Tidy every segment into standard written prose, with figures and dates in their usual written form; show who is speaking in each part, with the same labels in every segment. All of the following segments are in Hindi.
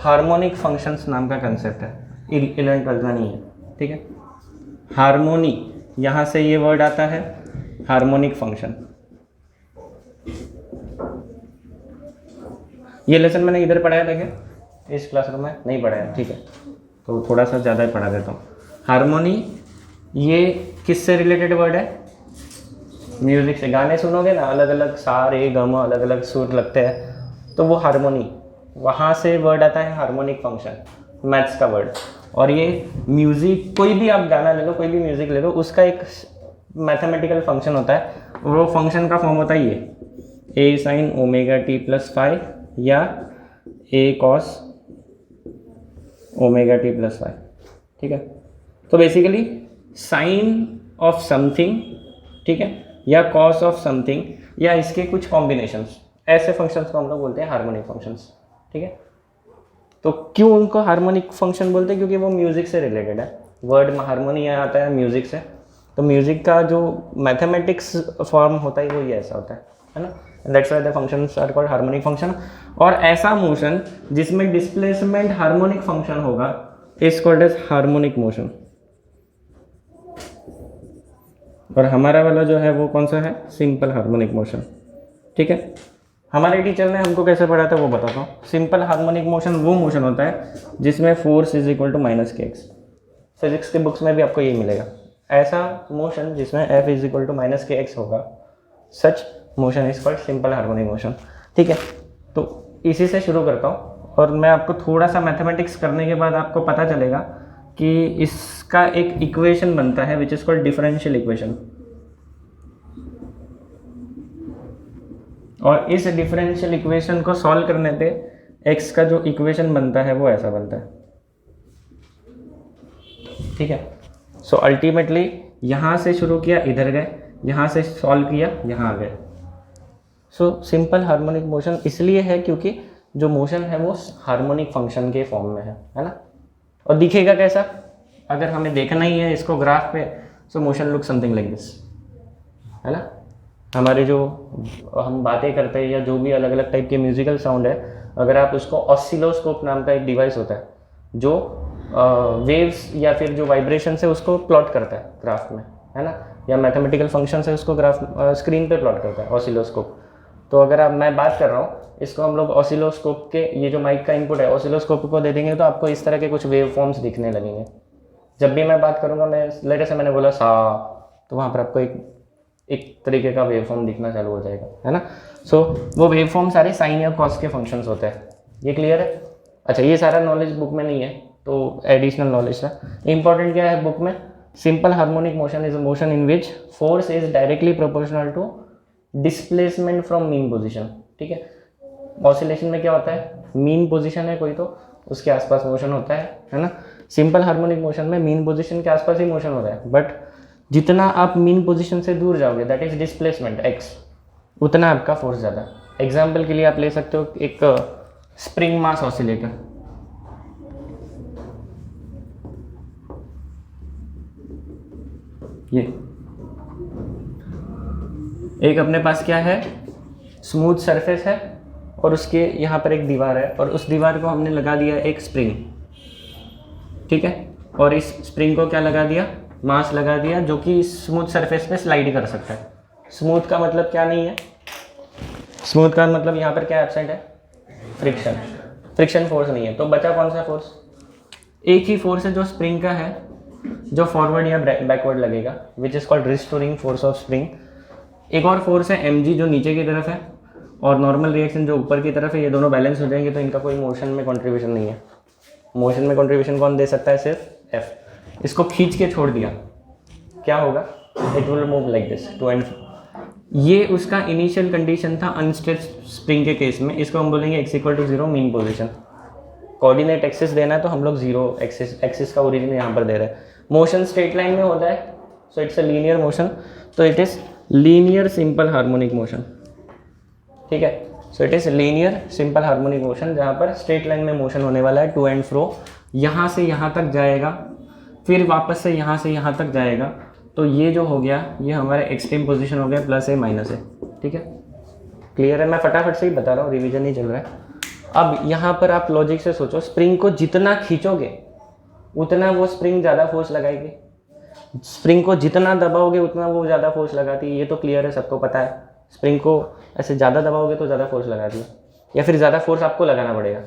Speaker 1: हार्मोनिक फंक्शंस नाम का कंसेप्ट है, 11th-12th में नहीं है, ठीक है। हार्मोनी, यहाँ से ये वर्ड आता है हार्मोनिक फंक्शन। ये लेसन मैंने इधर पढ़ाया था क्या इस क्लासरूम में? नहीं पढ़ाया, ठीक है, तो थोड़ा सा ज़्यादा ही पढ़ा देता हूँ। हार्मोनी ये किससे रिलेटेड वर्ड है? म्यूजिक से। गाने सुनोगे ना, अलग अलग सा रे ग म अलग अलग सुर लगते हैं, तो वो हार्मोनी, वहाँ से वर्ड आता है हार्मोनिक फंक्शन, मैथ्स का वर्ड। और ये म्यूज़िक, कोई भी आप गाना ले लो, कोई भी म्यूज़िक ले लो, उसका एक मैथमेटिकल फंक्शन होता है। वो फंक्शन का फॉर्म होता है ये A sine omega T plus phi या A cos omega T plus phi, ठीक है। तो बेसिकली साइन ऑफ समथिंग, ठीक है, या कॉस ऑफ समथिंग, या इसके कुछ कॉम्बिनेशंस, ऐसे फंक्शंस को हम लोग बोलते हैं हार्मोनिक फंक्शंस, ठीक है। तो क्यों उनको हार्मोनिक फंक्शन बोलते हैं? क्योंकि वो म्यूज़िक से रिलेटेड है। वर्ड हार्मोनी यहाँ आता है म्यूज़िक से, तो म्यूज़िक का जो मैथमेटिक्स फॉर्म होता है वो ये ऐसा होता है ना। That's why the functions are called harmonic function. और ऐसा मोशन जिसमें डिस्प्लेसमेंट हार्मोनिक फंक्शन होगा is called as harmonic motion. और हमारा वाला जो है वो कौन सा है? सिंपल हार्मोनिक मोशन, ठीक है। हमारे टीचर ने हमको कैसे पढ़ाया था वो बताता हूँ। सिंपल हार्मोनिक मोशन वो मोशन होता है जिसमें force is equal to minus K X. Physics के बुक्स में भी आपको ये मिलेगा, ऐसा मोशन जिसमें F is equal to minus K X होगा, such motion is called simple harmonic motion, ठीक है। तो इसी से शुरू करता हूँ और मैं आपको थोड़ा सा मैथमेटिक्स करने के बाद आपको पता चलेगा कि इसका एक इक्वेशन बनता है which is called differential equation. और इस डिफरेंशियल इक्वेशन को सॉल्व करने पे x का जो इक्वेशन बनता है वो ऐसा बनता है, ठीक है। सो अल्टीमेटली यहाँ से शुरू किया, इधर गए, यहाँ से सॉल्व किया, यहाँ आ गए। सो सिंपल हार्मोनिक मोशन इसलिए है क्योंकि जो मोशन है वो हार्मोनिक फंक्शन के फॉर्म में है ना। और दिखेगा कैसा? अगर हमें देखना ही है इसको ग्राफ पे, सो motion look something like this, है ना। हमारे जो हम बातें करते हैं या जो भी अलग अलग टाइप के म्यूजिकल साउंड है, अगर आप उसको ऑसिलोस्कोप नाम का एक डिवाइस होता है जो वेव्स या फिर जो वाइब्रेशन है उसको प्लॉट करता है ग्राफ में, है ना, या मैथमेटिकल फंक्शन है उसको ग्राफ स्क्रीन पे प्लॉट करता है ऑसिलोस्कोप। तो अगर आप मैं बात कर रहा हूँ, इसको हम लोग ऑसिलोस्कोप के, ये जो माइक का इनपुट है ऑसिलोस्कोप को दे देंगे तो आपको इस तरह के कुछ वेव फॉर्म्स दिखने लगेंगे। जब भी मैं बात करूँगा, मैं लेटर से मैंने बोला सा, तो वहाँ पर आपको एक तरीके का वेव फॉर्म दिखना चालू हो जाएगा, है ना। सो वो वेव फॉर्म सारे साइन या कॉस के फंक्शंस होते हैं। ये क्लियर है? अच्छा, ये सारा नॉलेज बुक में नहीं है तो एडिशनल नॉलेज है। इंपॉर्टेंट क्या है बुक में? Simple harmonic motion is a motion in which force is directly proportional to displacement from mean position, ठीक है। ऑसिलेशन में क्या होता है? मीन पोजिशन है कोई तो उसके आसपास मोशन होता है ना। सिंपल हार्मोनिक मोशन में मीन पोजिशन के आसपास ही मोशन होता है, बट जितना आप मीन पोजीशन से दूर जाओगे, दैट इज डिस्प्लेसमेंट x, उतना आपका फोर्स ज़्यादा। एग्जाम्पल के लिए आप ले सकते हो एक स्प्रिंग मास ऑसिलेटर। ये एक अपने पास क्या है? स्मूथ सरफेस है और उसके यहाँ पर एक दीवार है और उस दीवार को हमने लगा दिया एक स्प्रिंग, ठीक है। और इस स्प्रिंग को क्या लगा दिया? मास लगा दिया जो कि स्मूथ सरफेस पे स्लाइड कर सकता है। स्मूथ का मतलब क्या नहीं है? स्मूथ का मतलब यहाँ पर क्या एब्सेंट है? फ्रिक्शन। फ्रिक्शन फोर्स नहीं है, तो बचा कौन सा फोर्स? एक ही फोर्स है जो स्प्रिंग का है, जो फॉरवर्ड या बैकवर्ड लगेगा, which is called restoring force of spring. एक और फोर्स है mg जो नीचे की तरफ है, और नॉर्मल रिएक्शन जो ऊपर की तरफ है। ये दोनों बैलेंस हो जाएंगे तो इनका कोई मोशन में कंट्रीब्यूशन नहीं है। मोशन में कंट्रीब्यूशन कौन दे सकता है? सिर्फ F। इसको खींच के छोड़ दिया, क्या होगा? It will move like this to and fro. ये उसका इनिशियल कंडीशन था अनस्ट्रेच्ड स्प्रिंग के केस में। इसको हम बोलेंगे x equal to 0 mean position. Coordinate axis देना है तो हम लोग 0 एक्सिस का ओरिजिन यहाँ पर दे रहे हैं। मोशन स्ट्रेट लाइन में होता है, so it's a linear motion, तो it is linear simple harmonic motion, ठीक है। So it is linear simple harmonic motion जहाँ पर स्ट्रेट लाइन में मोशन होने वाला है, टू एंड फ्रो, यहाँ से यहाँ तक जाएगा, फिर वापस से यहाँ तक जाएगा। तो ये जो हो गया, ये हमारा एक्सट्रीम पोजीशन हो गया, प्लस है माइनस है, ठीक है। क्लियर है? मैं फटाफट से ही बता रहा हूँ, रिवीजन नहीं चल रहा है। अब यहाँ पर आप लॉजिक से सोचो, स्प्रिंग को जितना खींचोगे उतना वो स्प्रिंग ज़्यादा फोर्स लगाएगी, स्प्रिंग को जितना दबाओगे उतना वो ज़्यादा फोर्स लगाती है, ये तो क्लियर है, सबको पता है। स्प्रिंग को ऐसे ज़्यादा दबाओगे तो ज़्यादा फोर्स लगाती है, या फिर ज़्यादा फोर्स आपको लगाना पड़ेगा,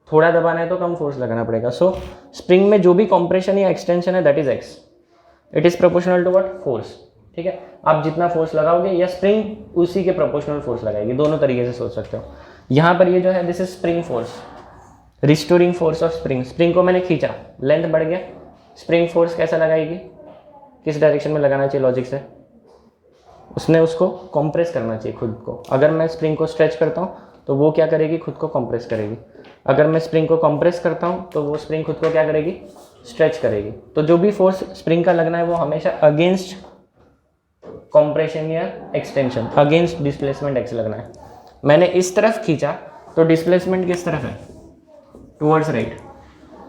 Speaker 1: थोड़ा दबाना है तो कम फोर्स लगाना पड़ेगा। सो स्प्रिंग में जो भी कॉम्प्रेशन या एक्सटेंशन है that is x, it is proportional to what, force. ठीक है, आप जितना फोर्स लगाओगे या स्प्रिंग उसी के प्रोपोर्शनल फोर्स लगाएगी, दोनों तरीके से सोच सकते हो। यहाँ पर ये जो है this is spring force, restoring force of spring. Spring को मैंने खींचा, लेंथ बढ़ गया, स्प्रिंग फोर्स कैसा लगाएगी, किस डायरेक्शन में लगाना चाहिए लॉजिक से, उसने उसको कंप्रेस करना चाहिए खुद को। अगर मैं स्प्रिंग को स्ट्रेच करता हूँ तो वो क्या करेगी, खुद को कंप्रेस करेगी। अगर मैं स्प्रिंग को कंप्रेस करता हूँ तो वो स्प्रिंग खुद को क्या करेगी, स्ट्रेच करेगी। तो जो भी फोर्स स्प्रिंग का लगना है वो हमेशा अगेंस्ट कंप्रेशन या एक्सटेंशन, अगेंस्ट डिस्प्लेसमेंट एक्स लगना है। मैंने इस तरफ खींचा तो डिस्प्लेसमेंट किस तरफ है, टुवर्ड्स राइट।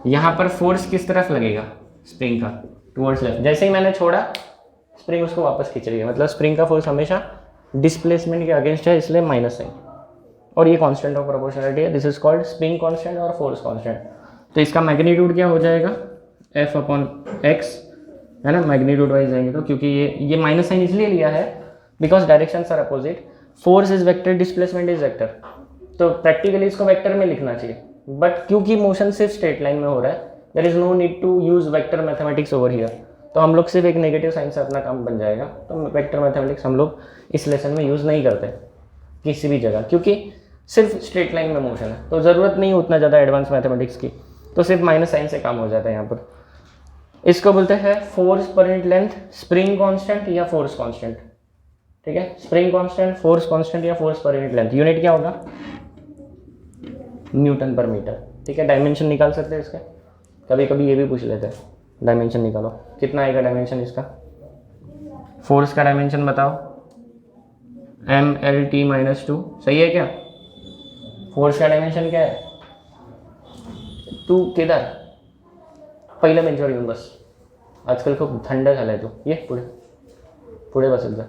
Speaker 1: यहाँ पर फोर्स किस तरफ लगेगा स्प्रिंग का, टुवर्ड्स लेफ्ट। जैसे ही मैंने छोड़ा स्प्रिंग उसको वापस खींच रही है, मतलब स्प्रिंग का फोर्स हमेशा डिस्प्लेसमेंट के अगेंस्ट है, इसलिए माइनस साइन। और ये कांस्टेंट ऑफ प्रोपोर्शनलिटी है, this is called spring constant और फोर्स कांस्टेंट। तो इसका मैग्नीट्यूड क्या हो जाएगा, एफ अपॉन एक्स, है ना, मैग्नीट्यूड वाइज जाएंगे तो, क्योंकि ये माइनस साइन इसलिए लिया है because directions are opposite, force is vector, displacement is vector, तो प्रैक्टिकली इसको वेक्टर में लिखना चाहिए। बट क्योंकि मोशन सिर्फ स्ट्रेट लाइन में हो रहा है, there is no need to use vector mathematics over here, तो हम लोग सिर्फ एक नेगेटिव साइन से अपना काम बन जाएगा। तो वेक्टर मैथमेटिक्स हम लोग इस लेसन में यूज़ नहीं करते किसी भी जगह, क्योंकि सिर्फ स्ट्रेट लाइन में मोशन है, तो ज़रूरत नहीं उतना ज़्यादा एडवांस मैथमेटिक्स की, तो सिर्फ माइनस साइन से काम हो जाता है यहाँ पर। इसको बोलते हैं force per unit length, spring constant या फोर्स कांस्टेंट। ठीक है, स्प्रिंग कांस्टेंट, फोर्स कांस्टेंट या force per unit length. Unit क्या होगा, न्यूटन पर मीटर। ठीक है, डायमेंशन निकाल सकते हैं इसके, कभी कभी ये भी पूछ लेते हैं, डायमेंशन निकालो, कितना आएगा डायमेंशन इसका। फोर्स का डायमेंशन बताओ, MLT-2, सही है क्या। फोर्स का डायमेंशन क्या है, तू किधर पहिलं बेंचवर येऊन बस, आजकल खूप थंड झालाय तू, ये पुढे पुढे बसत जा।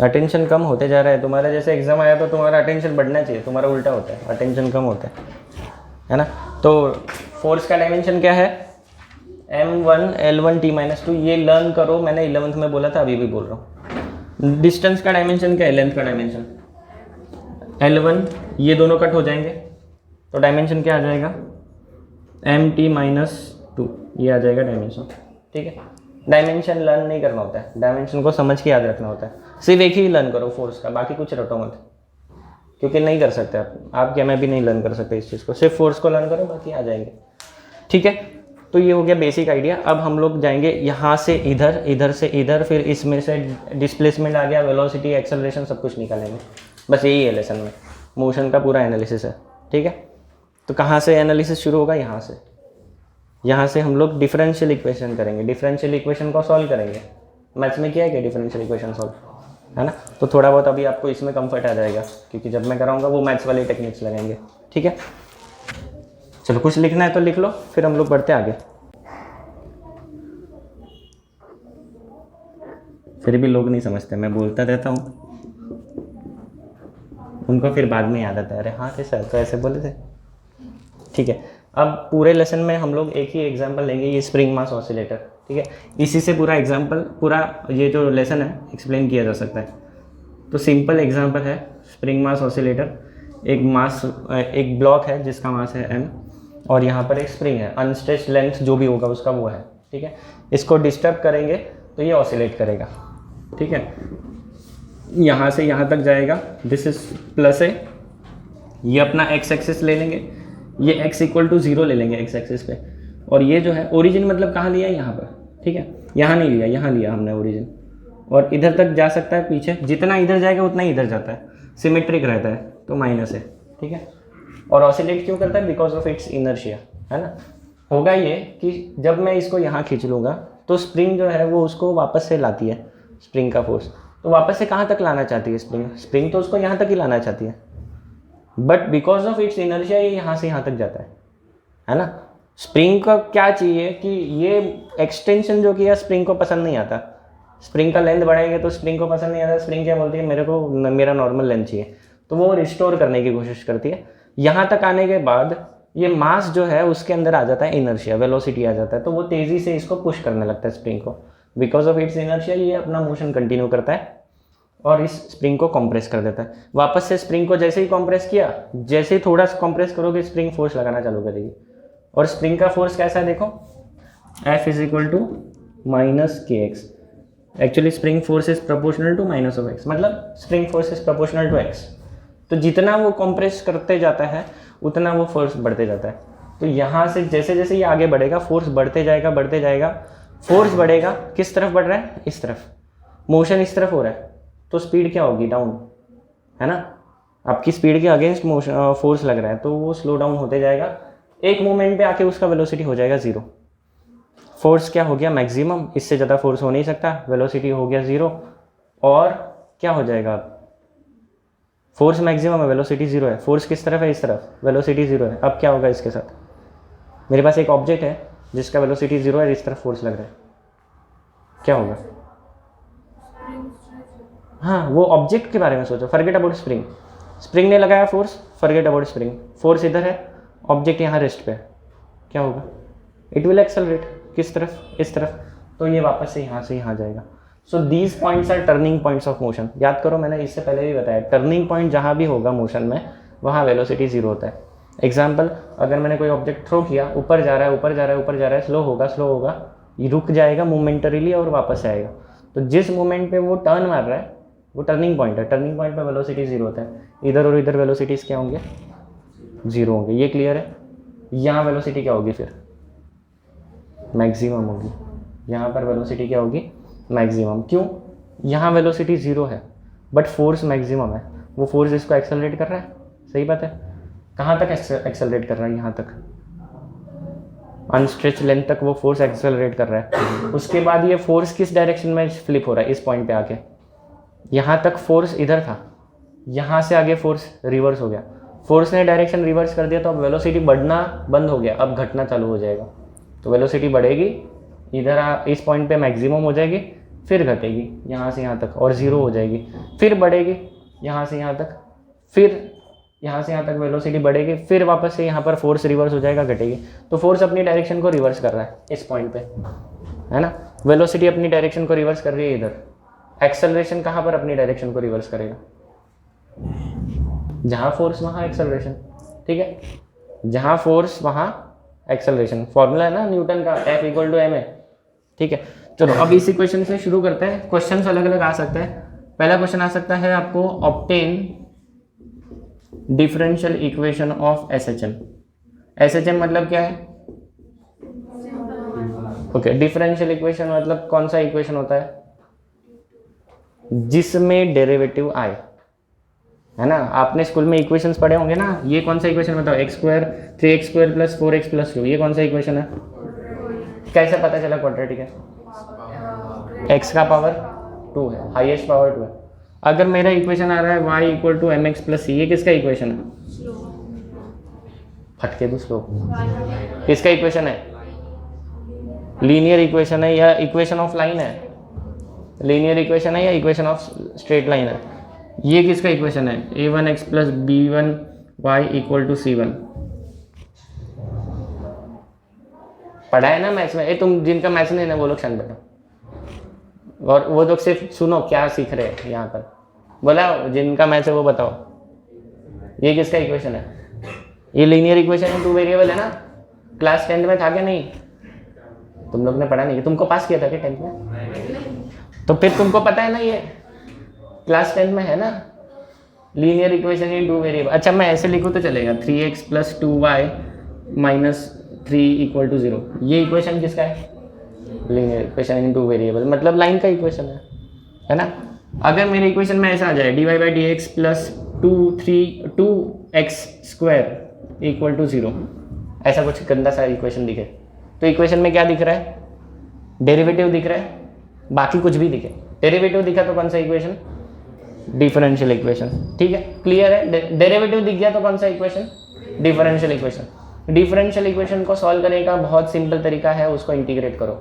Speaker 1: अटेंशन कम होते जा रहा है तुम्हारा, जैसे एग्जाम आया तो तुम्हारा अटेंशन बढ़ना चाहिए, तुम्हारा उल्टा होता है, अटेंशन कम होता है ना। तो फोर्स का डायमेंशन क्या है, M1L1T-2, ये लर्न करो, मैंने 11th में बोला था, अभी भी बोल रहा हूँ। डिस्टेंस का डायमेंशन क्या है, लेंथ का डायमेंशन L1, ये दोनों कट हो जाएंगे तो डायमेंशन क्या आ जाएगा, MT-2, ये आ जाएगा डायमेंशन। ठीक है, डायमेंशन लर्न नहीं करना होता है, डायमेंशन को समझ के याद रखना होता है। सिर्फ एक ही लर्न करो फोर्स का, बाकी कुछ रटो मत, क्योंकि नहीं कर सकते आप क्या, मैं भी नहीं लर्न कर सकते इस चीज़ को, सिर्फ फोर्स को लर्न करो, बाकी आ जाएंगे। ठीक है, तो ये हो गया बेसिक आइडिया। अब हम लोग जाएंगे यहाँ से इधर, इधर से इधर, फिर इसमें से डिस्प्लेसमेंट आ गया, वेलोसिटी, एक्सेलरेशन, सब कुछ निकालेंगे। बस यही है लेसन में, मोशन का पूरा एनालिसिस है। ठीक है, तो कहाँ से एनालिसिस शुरू होगा, यहाँ से हम लोग डिफरेंशियल इक्वेशन करेंगे, डिफरेंशियल इक्वेशन को सॉल्व करेंगे। मैथ्स में किया है क्या डिफरेंशियल इक्वेशन सॉल्व, है ना, तो थोड़ा बहुत अभी आपको इसमें कंफर्ट आ जाएगा, क्योंकि जब मैं कराऊंगा वो मैथ्स वाली टेक्निक्स लगेंगे। ठीक है, चलो कुछ लिखना है तो लिख लो, फिर हम लोग बढ़ते आगे। फिर भी लोग नहीं समझते, मैं बोलता रहता हूँ, उनको फिर बाद में याद आता है, अरे हाँ थे सर तो ऐसे बोले थे। ठीक है, अब पूरे लेसन में हम लोग एक ही एग्जांपल लेंगे, ये स्प्रिंग मास ऑसिलेटर। ठीक है, इसी से पूरा एग्जांपल, पूरा ये जो लेसन है एक्सप्लेन किया जा सकता है। तो सिंपल एग्जांपल है स्प्रिंग मास ऑसिलेटर। एक ब्लॉक है जिसका मास है m, और यहाँ पर एक स्प्रिंग है, अनस्ट्रेच्ड लेंथ जो भी होगा उसका वो है। ठीक है, इसको डिस्टर्ब करेंगे तो ये ऑसिलेट करेगा। ठीक है, यहाँ से यहाँ तक जाएगा, दिस इज प्लस है, ये अपना x एक्सिस ले लेंगे, ये x = 0 ले लेंगे x एक्सिस पे, और ये जो है ओरिजिन मतलब कहाँ लिया है, यहाँ पर। ठीक है, यहाँ नहीं लिया, यहाँ लिया हमने ओरिजिन, और इधर तक जा सकता है पीछे, जितना इधर जाएगा उतना ही इधर जाता है, सिमेट्रिक रहता है, तो माइनस है। ठीक है, और ऑसिलेट क्यों करता है, बिकॉज ऑफ इट्स इनर्शिया, है ना। होगा ये कि जब मैं इसको यहाँ खींच लूँगा तो स्प्रिंग जो है वो उसको वापस से लाती है, स्प्रिंग का फोर्स, तो वापस से कहाँ तक लाना चाहती है स्प्रिंग तो उसको यहाँ तक ही लाना चाहती है, but because of its inertia ये यहाँ से यहाँ तक जाता है ना। स्प्रिंग का क्या चाहिए कि ये एक्सटेंशन जो किया स्प्रिंग को पसंद नहीं आता, स्प्रिंग का लेंथ बढ़ाएंगे तो स्प्रिंग को पसंद नहीं आता, स्प्रिंग क्या बोलती है मेरे को मेरा नॉर्मल लेंथ चाहिए, तो वो रिस्टोर करने की कोशिश करती है। यहाँ तक आने के बाद ये मास जो है उसके अंदर आ जाता है इनर्शिया, वेलोसिटी आ जाता है, तो वो तेज़ी से इसको पुश करने लगता है स्प्रिंग को। बिकॉज ऑफ इट्स इनर्शिया ये अपना मोशन कंटिन्यू करता है और इस स्प्रिंग को कंप्रेस कर देता है। वापस से स्प्रिंग को जैसे ही कंप्रेस किया, जैसे ही थोड़ा कंप्रेस करोगे स्प्रिंग फोर्स लगाना चालू करेगी। और स्प्रिंग का फोर्स कैसा है देखो, F is equal to minus K X. Actually spring force is proportional to minus of X, मतलब spring force is proportional to X. तो जितना वो कंप्रेस करते जाता है उतना वो फोर्स बढ़ते जाता है। तो यहाँ से जैसे जैसे ये आगे बढ़ेगा फोर्स बढ़ते जाएगा बढ़ते जाएगा। फोर्स बढ़ेगा, किस तरफ बढ़ रहा है, इस तरफ। मोशन इस तरफ हो रहा है तो स्पीड क्या होगी, डाउन, है ना। आपकी स्पीड के अगेंस्ट मोशन फोर्स लग रहा है तो वो स्लो डाउन होते जाएगा। एक मोमेंट पे आके उसका वेलोसिटी हो जाएगा ज़ीरो। फोर्स क्या हो गया, मैक्सिमम, इससे ज़्यादा फोर्स हो नहीं सकता, वेलोसिटी हो गया ज़ीरो। और क्या हो जाएगा, फोर्स मैक्सिमम है, वेलोसिटी ज़ीरो है। फोर्स किस तरफ है, इस तरफ, वेलोसिटी ज़ीरो है। अब क्या होगा इसके साथ, मेरे पास एक ऑब्जेक्ट है जिसका वेलोसिटी ज़ीरो है, इस तरफ फोर्स लग रहा है, क्या होगा। हाँ, वो ऑब्जेक्ट के बारे में सोचो, फॉरगेट अबाउट स्प्रिंग। स्प्रिंग ने लगाया force, forget about spring. Force इधर है, ऑब्जेक्ट यहाँ रेस्ट पे है, क्या होगा, इट विल एक्सेलरेट। किस तरफ, इस तरफ। तो ये वापस से यहाँ जाएगा। So these points are turning points of motion. याद करो, मैंने इससे पहले भी बताया, टर्निंग पॉइंट जहाँ भी होगा मोशन में वहाँ वेलोसिटी ज़ीरो होता है। एग्जाम्पल, अगर मैंने कोई ऑब्जेक्ट थ्रो किया, ऊपर जा रहा है ऊपर जा रहा है ऊपर जा रहा है, स्लो होगा, ये रुक जाएगा मोमेंटरीली और वापस आएगा। तो जिस मोमेंट पे वो टर्न मार रहा है वो टर्निंग पॉइंट है। टर्निंग पॉइंट पे वेलोसिटी ज़ीरो होता है। इधर और इधर वेलोसिटीज़ क्या होंगे, ज़ीरो होंगे। ये क्लियर है। यहाँ वेलोसिटी क्या होगी, फिर मैक्सिमम होगी। यहाँ पर वेलोसिटी क्या होगी, मैक्सिमम। क्यों, यहाँ वेलोसिटी ज़ीरो है बट फोर्स मैक्सिमम है। वो फोर्स इसको एक्सेलरेट कर रहा है, सही बात है। कहाँ तक एक्सेलरेट कर रहा है, यहाँ तक, अनस्ट्रेच लेंथ तक वो फोर्स एक्सेलरेट कर रहा है। उसके बाद ये फोर्स किस डायरेक्शन में फ्लिप हो रहा है, इस पॉइंट पे आके। यहाँ तक फोर्स इधर था, यहाँ से आगे फोर्स रिवर्स हो गया। फोर्स ने डायरेक्शन रिवर्स कर दिया तो अब वेलोसिटी बढ़ना बंद हो गया, अब घटना चालू हो जाएगा। तो वेलोसिटी बढ़ेगी, इधर इस पॉइंट पे मैक्सिमम हो जाएगी, फिर घटेगी यहाँ से यहाँ तक और ज़ीरो हो जाएगी, फिर बढ़ेगी यहाँ से यहाँ तक, फिर यहाँ से यहाँ तक वेलोसिटी बढ़ेगी, फिर वापस से यहाँ पर फोर्स रिवर्स हो जाएगा, घटेगी। तो फोर्स अपनी डायरेक्शन को रिवर्स कर रहा है इस पॉइंट पे, है ना। वेलोसिटी अपनी डायरेक्शन को रिवर्स कर रही है इधर। एक्सेलरेशन कहाँ पर अपनी डायरेक्शन को रिवर्स करेगा, जहाँ फोर्स वहाँ एक्सेलरेशन, ठीक है। जहाँ फोर्स वहाँ एक्सेलरेशन। फॉर्मूला है ना न्यूटन का, F इक्वल टू ma, ठीक है। चलो अब इसी क्वेश्चन से शुरू करते हैं। क्वेश्चन अलग अलग आ सकते हैं। पहला क्वेश्चन आ सकता है आपको, obtain differential equation of SHM। SHM मतलब क्या है, ओके। डिफरेंशियल इक्वेशन मतलब कौन सा इक्वेशन होता है, जिसमें डेरिवेटिव आए, है ना। आपने स्कूल में इक्वेशंस पढ़े होंगे ना। ये कौन सा इक्वेशन बताओ, x square 3x square plus 4x plus 2, ये कौन सा इक्वेशन है। कैसे पता चला क्वाड्रेटिक है, x का पावर 2 है, हाईएस्ट पावर 2 है। अगर मेरा इक्वेशन आ रहा है y equal to mx plus c, ये किसका इक्वेशन है, फटके दो स्लोप, किसका इक्वेशन है, लीनियर इक्वेशन है या इक्वेशन ऑफ लाइन है, लीनियर इक्वेशन है या इक्वेशन ऑफ स्ट्रेट लाइन है। ये किसका इक्वेशन है, a1x plus b1y equal to c1। पढ़ा है ना मैथ्स में। तुम जिनका मैथ्स नहीं है वो लोग शांत बैठो, और वो लोग सिर्फ सुनो क्या सीख रहे हैं यहाँ पर। बोला जिनका मैथ्स है वो बताओ, ये किसका इक्वेशन है, ये लीनियर इक्वेशन है, 2 वेरिएबल है ना। क्लास 10th में था क्या, नहीं तुम लोग ने पढ़ा नहीं, तुमको पास किया था क्या 10th में, तो फिर तुमको पता है ना, ये क्लास 10 में है ना, लीनियर इक्वेशन इन 2 वेरिएबल। अच्छा मैं ऐसे लिखूँ तो चलेगा, 3x plus 2y minus 3 equal to 0। ये इक्वेशन किसका है, लीनियर इक्वेशन इन 2 वेरिएबल, मतलब लाइन का इक्वेशन है ना। अगर मेरे इक्वेशन में ऐसा आ जाए dy by d x plus 2x square equal to 0, ऐसा कुछ गंदा सा इक्वेशन दिखे, तो इक्वेशन में क्या दिख रहा है, डेरिवेटिव दिख रहा है, बाकी कुछ भी दिखे। डेरिवेटिव दिखा तो कौन सा इक्वेशन, डिफरेंशियल इक्वेशन, ठीक है, क्लियर है। डेरिवेटिव दिख गया तो कौन सा equation, differential equation. Differential equation को सॉल्व करने का बहुत सिंपल तरीका है, उसको इंटीग्रेट करो।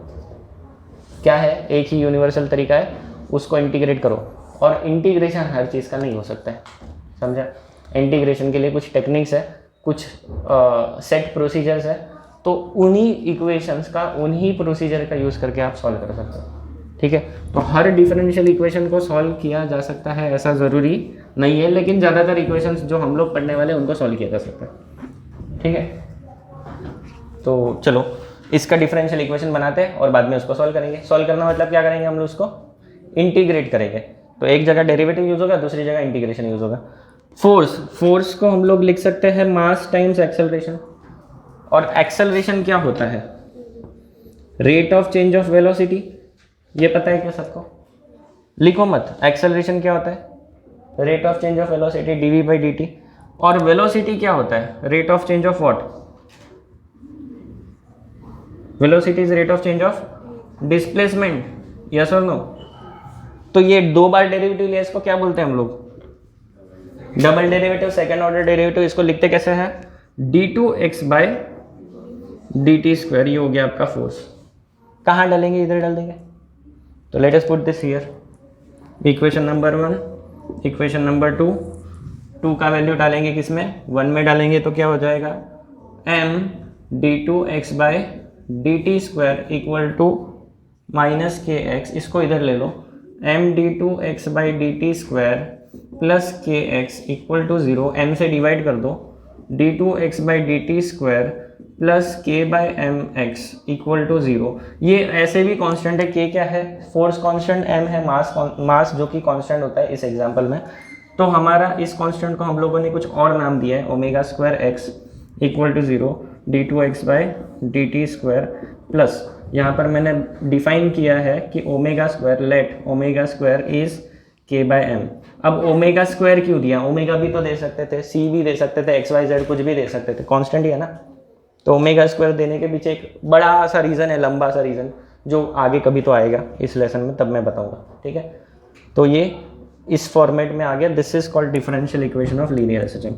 Speaker 1: क्या है, एक ही यूनिवर्सल तरीका है, उसको इंटीग्रेट करो। और इंटीग्रेशन हर चीज़ का नहीं हो सकता है, समझा। इंटीग्रेशन के लिए कुछ टेक्निक्स है, कुछ सेट प्रोसीजर्स है, तो उन्हीं इक्वेशंस का, उन्हीं प्रोसीजर का यूज़ करके आप सॉल्व कर सकते हो, ठीक है। तो हर डिफरेंशियल इक्वेशन को सॉल्व किया जा सकता है ऐसा ज़रूरी नहीं है, लेकिन ज़्यादातर इक्वेशंस जो हम लोग पढ़ने वाले हैं उनको सॉल्व किया जा सकता है, ठीक है। तो चलो इसका डिफरेंशियल इक्वेशन बनाते हैं और बाद में उसको सॉल्व करेंगे। सॉल्व करना मतलब क्या करेंगे, हम लोग उसको इंटीग्रेट करेंगे। तो एक जगह डेरिवेटिव यूज़ होगा, दूसरी जगह इंटीग्रेशन यूज़ होगा। फोर्स को हम लोग लिख सकते हैं मास टाइम्स एक्सेलरेशन। और एक्सेलरेशन क्या होता है, rate of change of velocity, ये पता है क्या सबको? लिखो मत, एक्सेलरेशन क्या होता है, rate of change of velocity dv by dt। और वेलोसिटी क्या होता है, rate of change of what, velocity is rate of change of displacement, yes और नो। तो ये दो बार डेरिवेटिव लिया, इसको क्या बोलते हैं हम लोग, double derivative, second order derivative. इसको लिखते कैसे हैं, d2x बाय dt स्क्वायर, ये हो गया आपका फोर्स। कहाँ डालेंगे, इधर डाल देंगे। तो let us put this here, equation number 1, equation number 2 का वैल्यू डालेंगे किस में, 1 में डालेंगे तो क्या हो जाएगा, m d2x by dt square equal to minus kx, इसको इधर ले लो, m d2x by dt square plus kx equal to 0, m से डिवाइड कर दो, d2x by dt square plus k by m x equal to 0। ये ऐसे भी कांस्टेंट है, k क्या है, फोर्स कांस्टेंट, m है मास जो कि कांस्टेंट होता है इस एग्जांपल में। तो हमारा इस कांस्टेंट को हम लोगों ने कुछ और नाम दिया है, omega square x equal to 0 d2x by dt square plus, यहाँ पर मैंने डिफाइन किया है कि omega square, let omega square is k by m. अब ओमेगा स्क्वायर क्यों दिया, ओमेगा भी तो दे सकते थे, c भी दे सकते थे, x y z कुछ भी दे सकते थे, कांस्टेंट ही है ना। तो ओमेगा स्क्वायर देने के पीछे एक बड़ा सा रीज़न है, लंबा सा रीज़न, जो आगे कभी तो आएगा इस लेसन में, तब मैं बताऊंगा, ठीक है। तो ये इस फॉर्मेट में आ गया, this is called differential equation of linear system.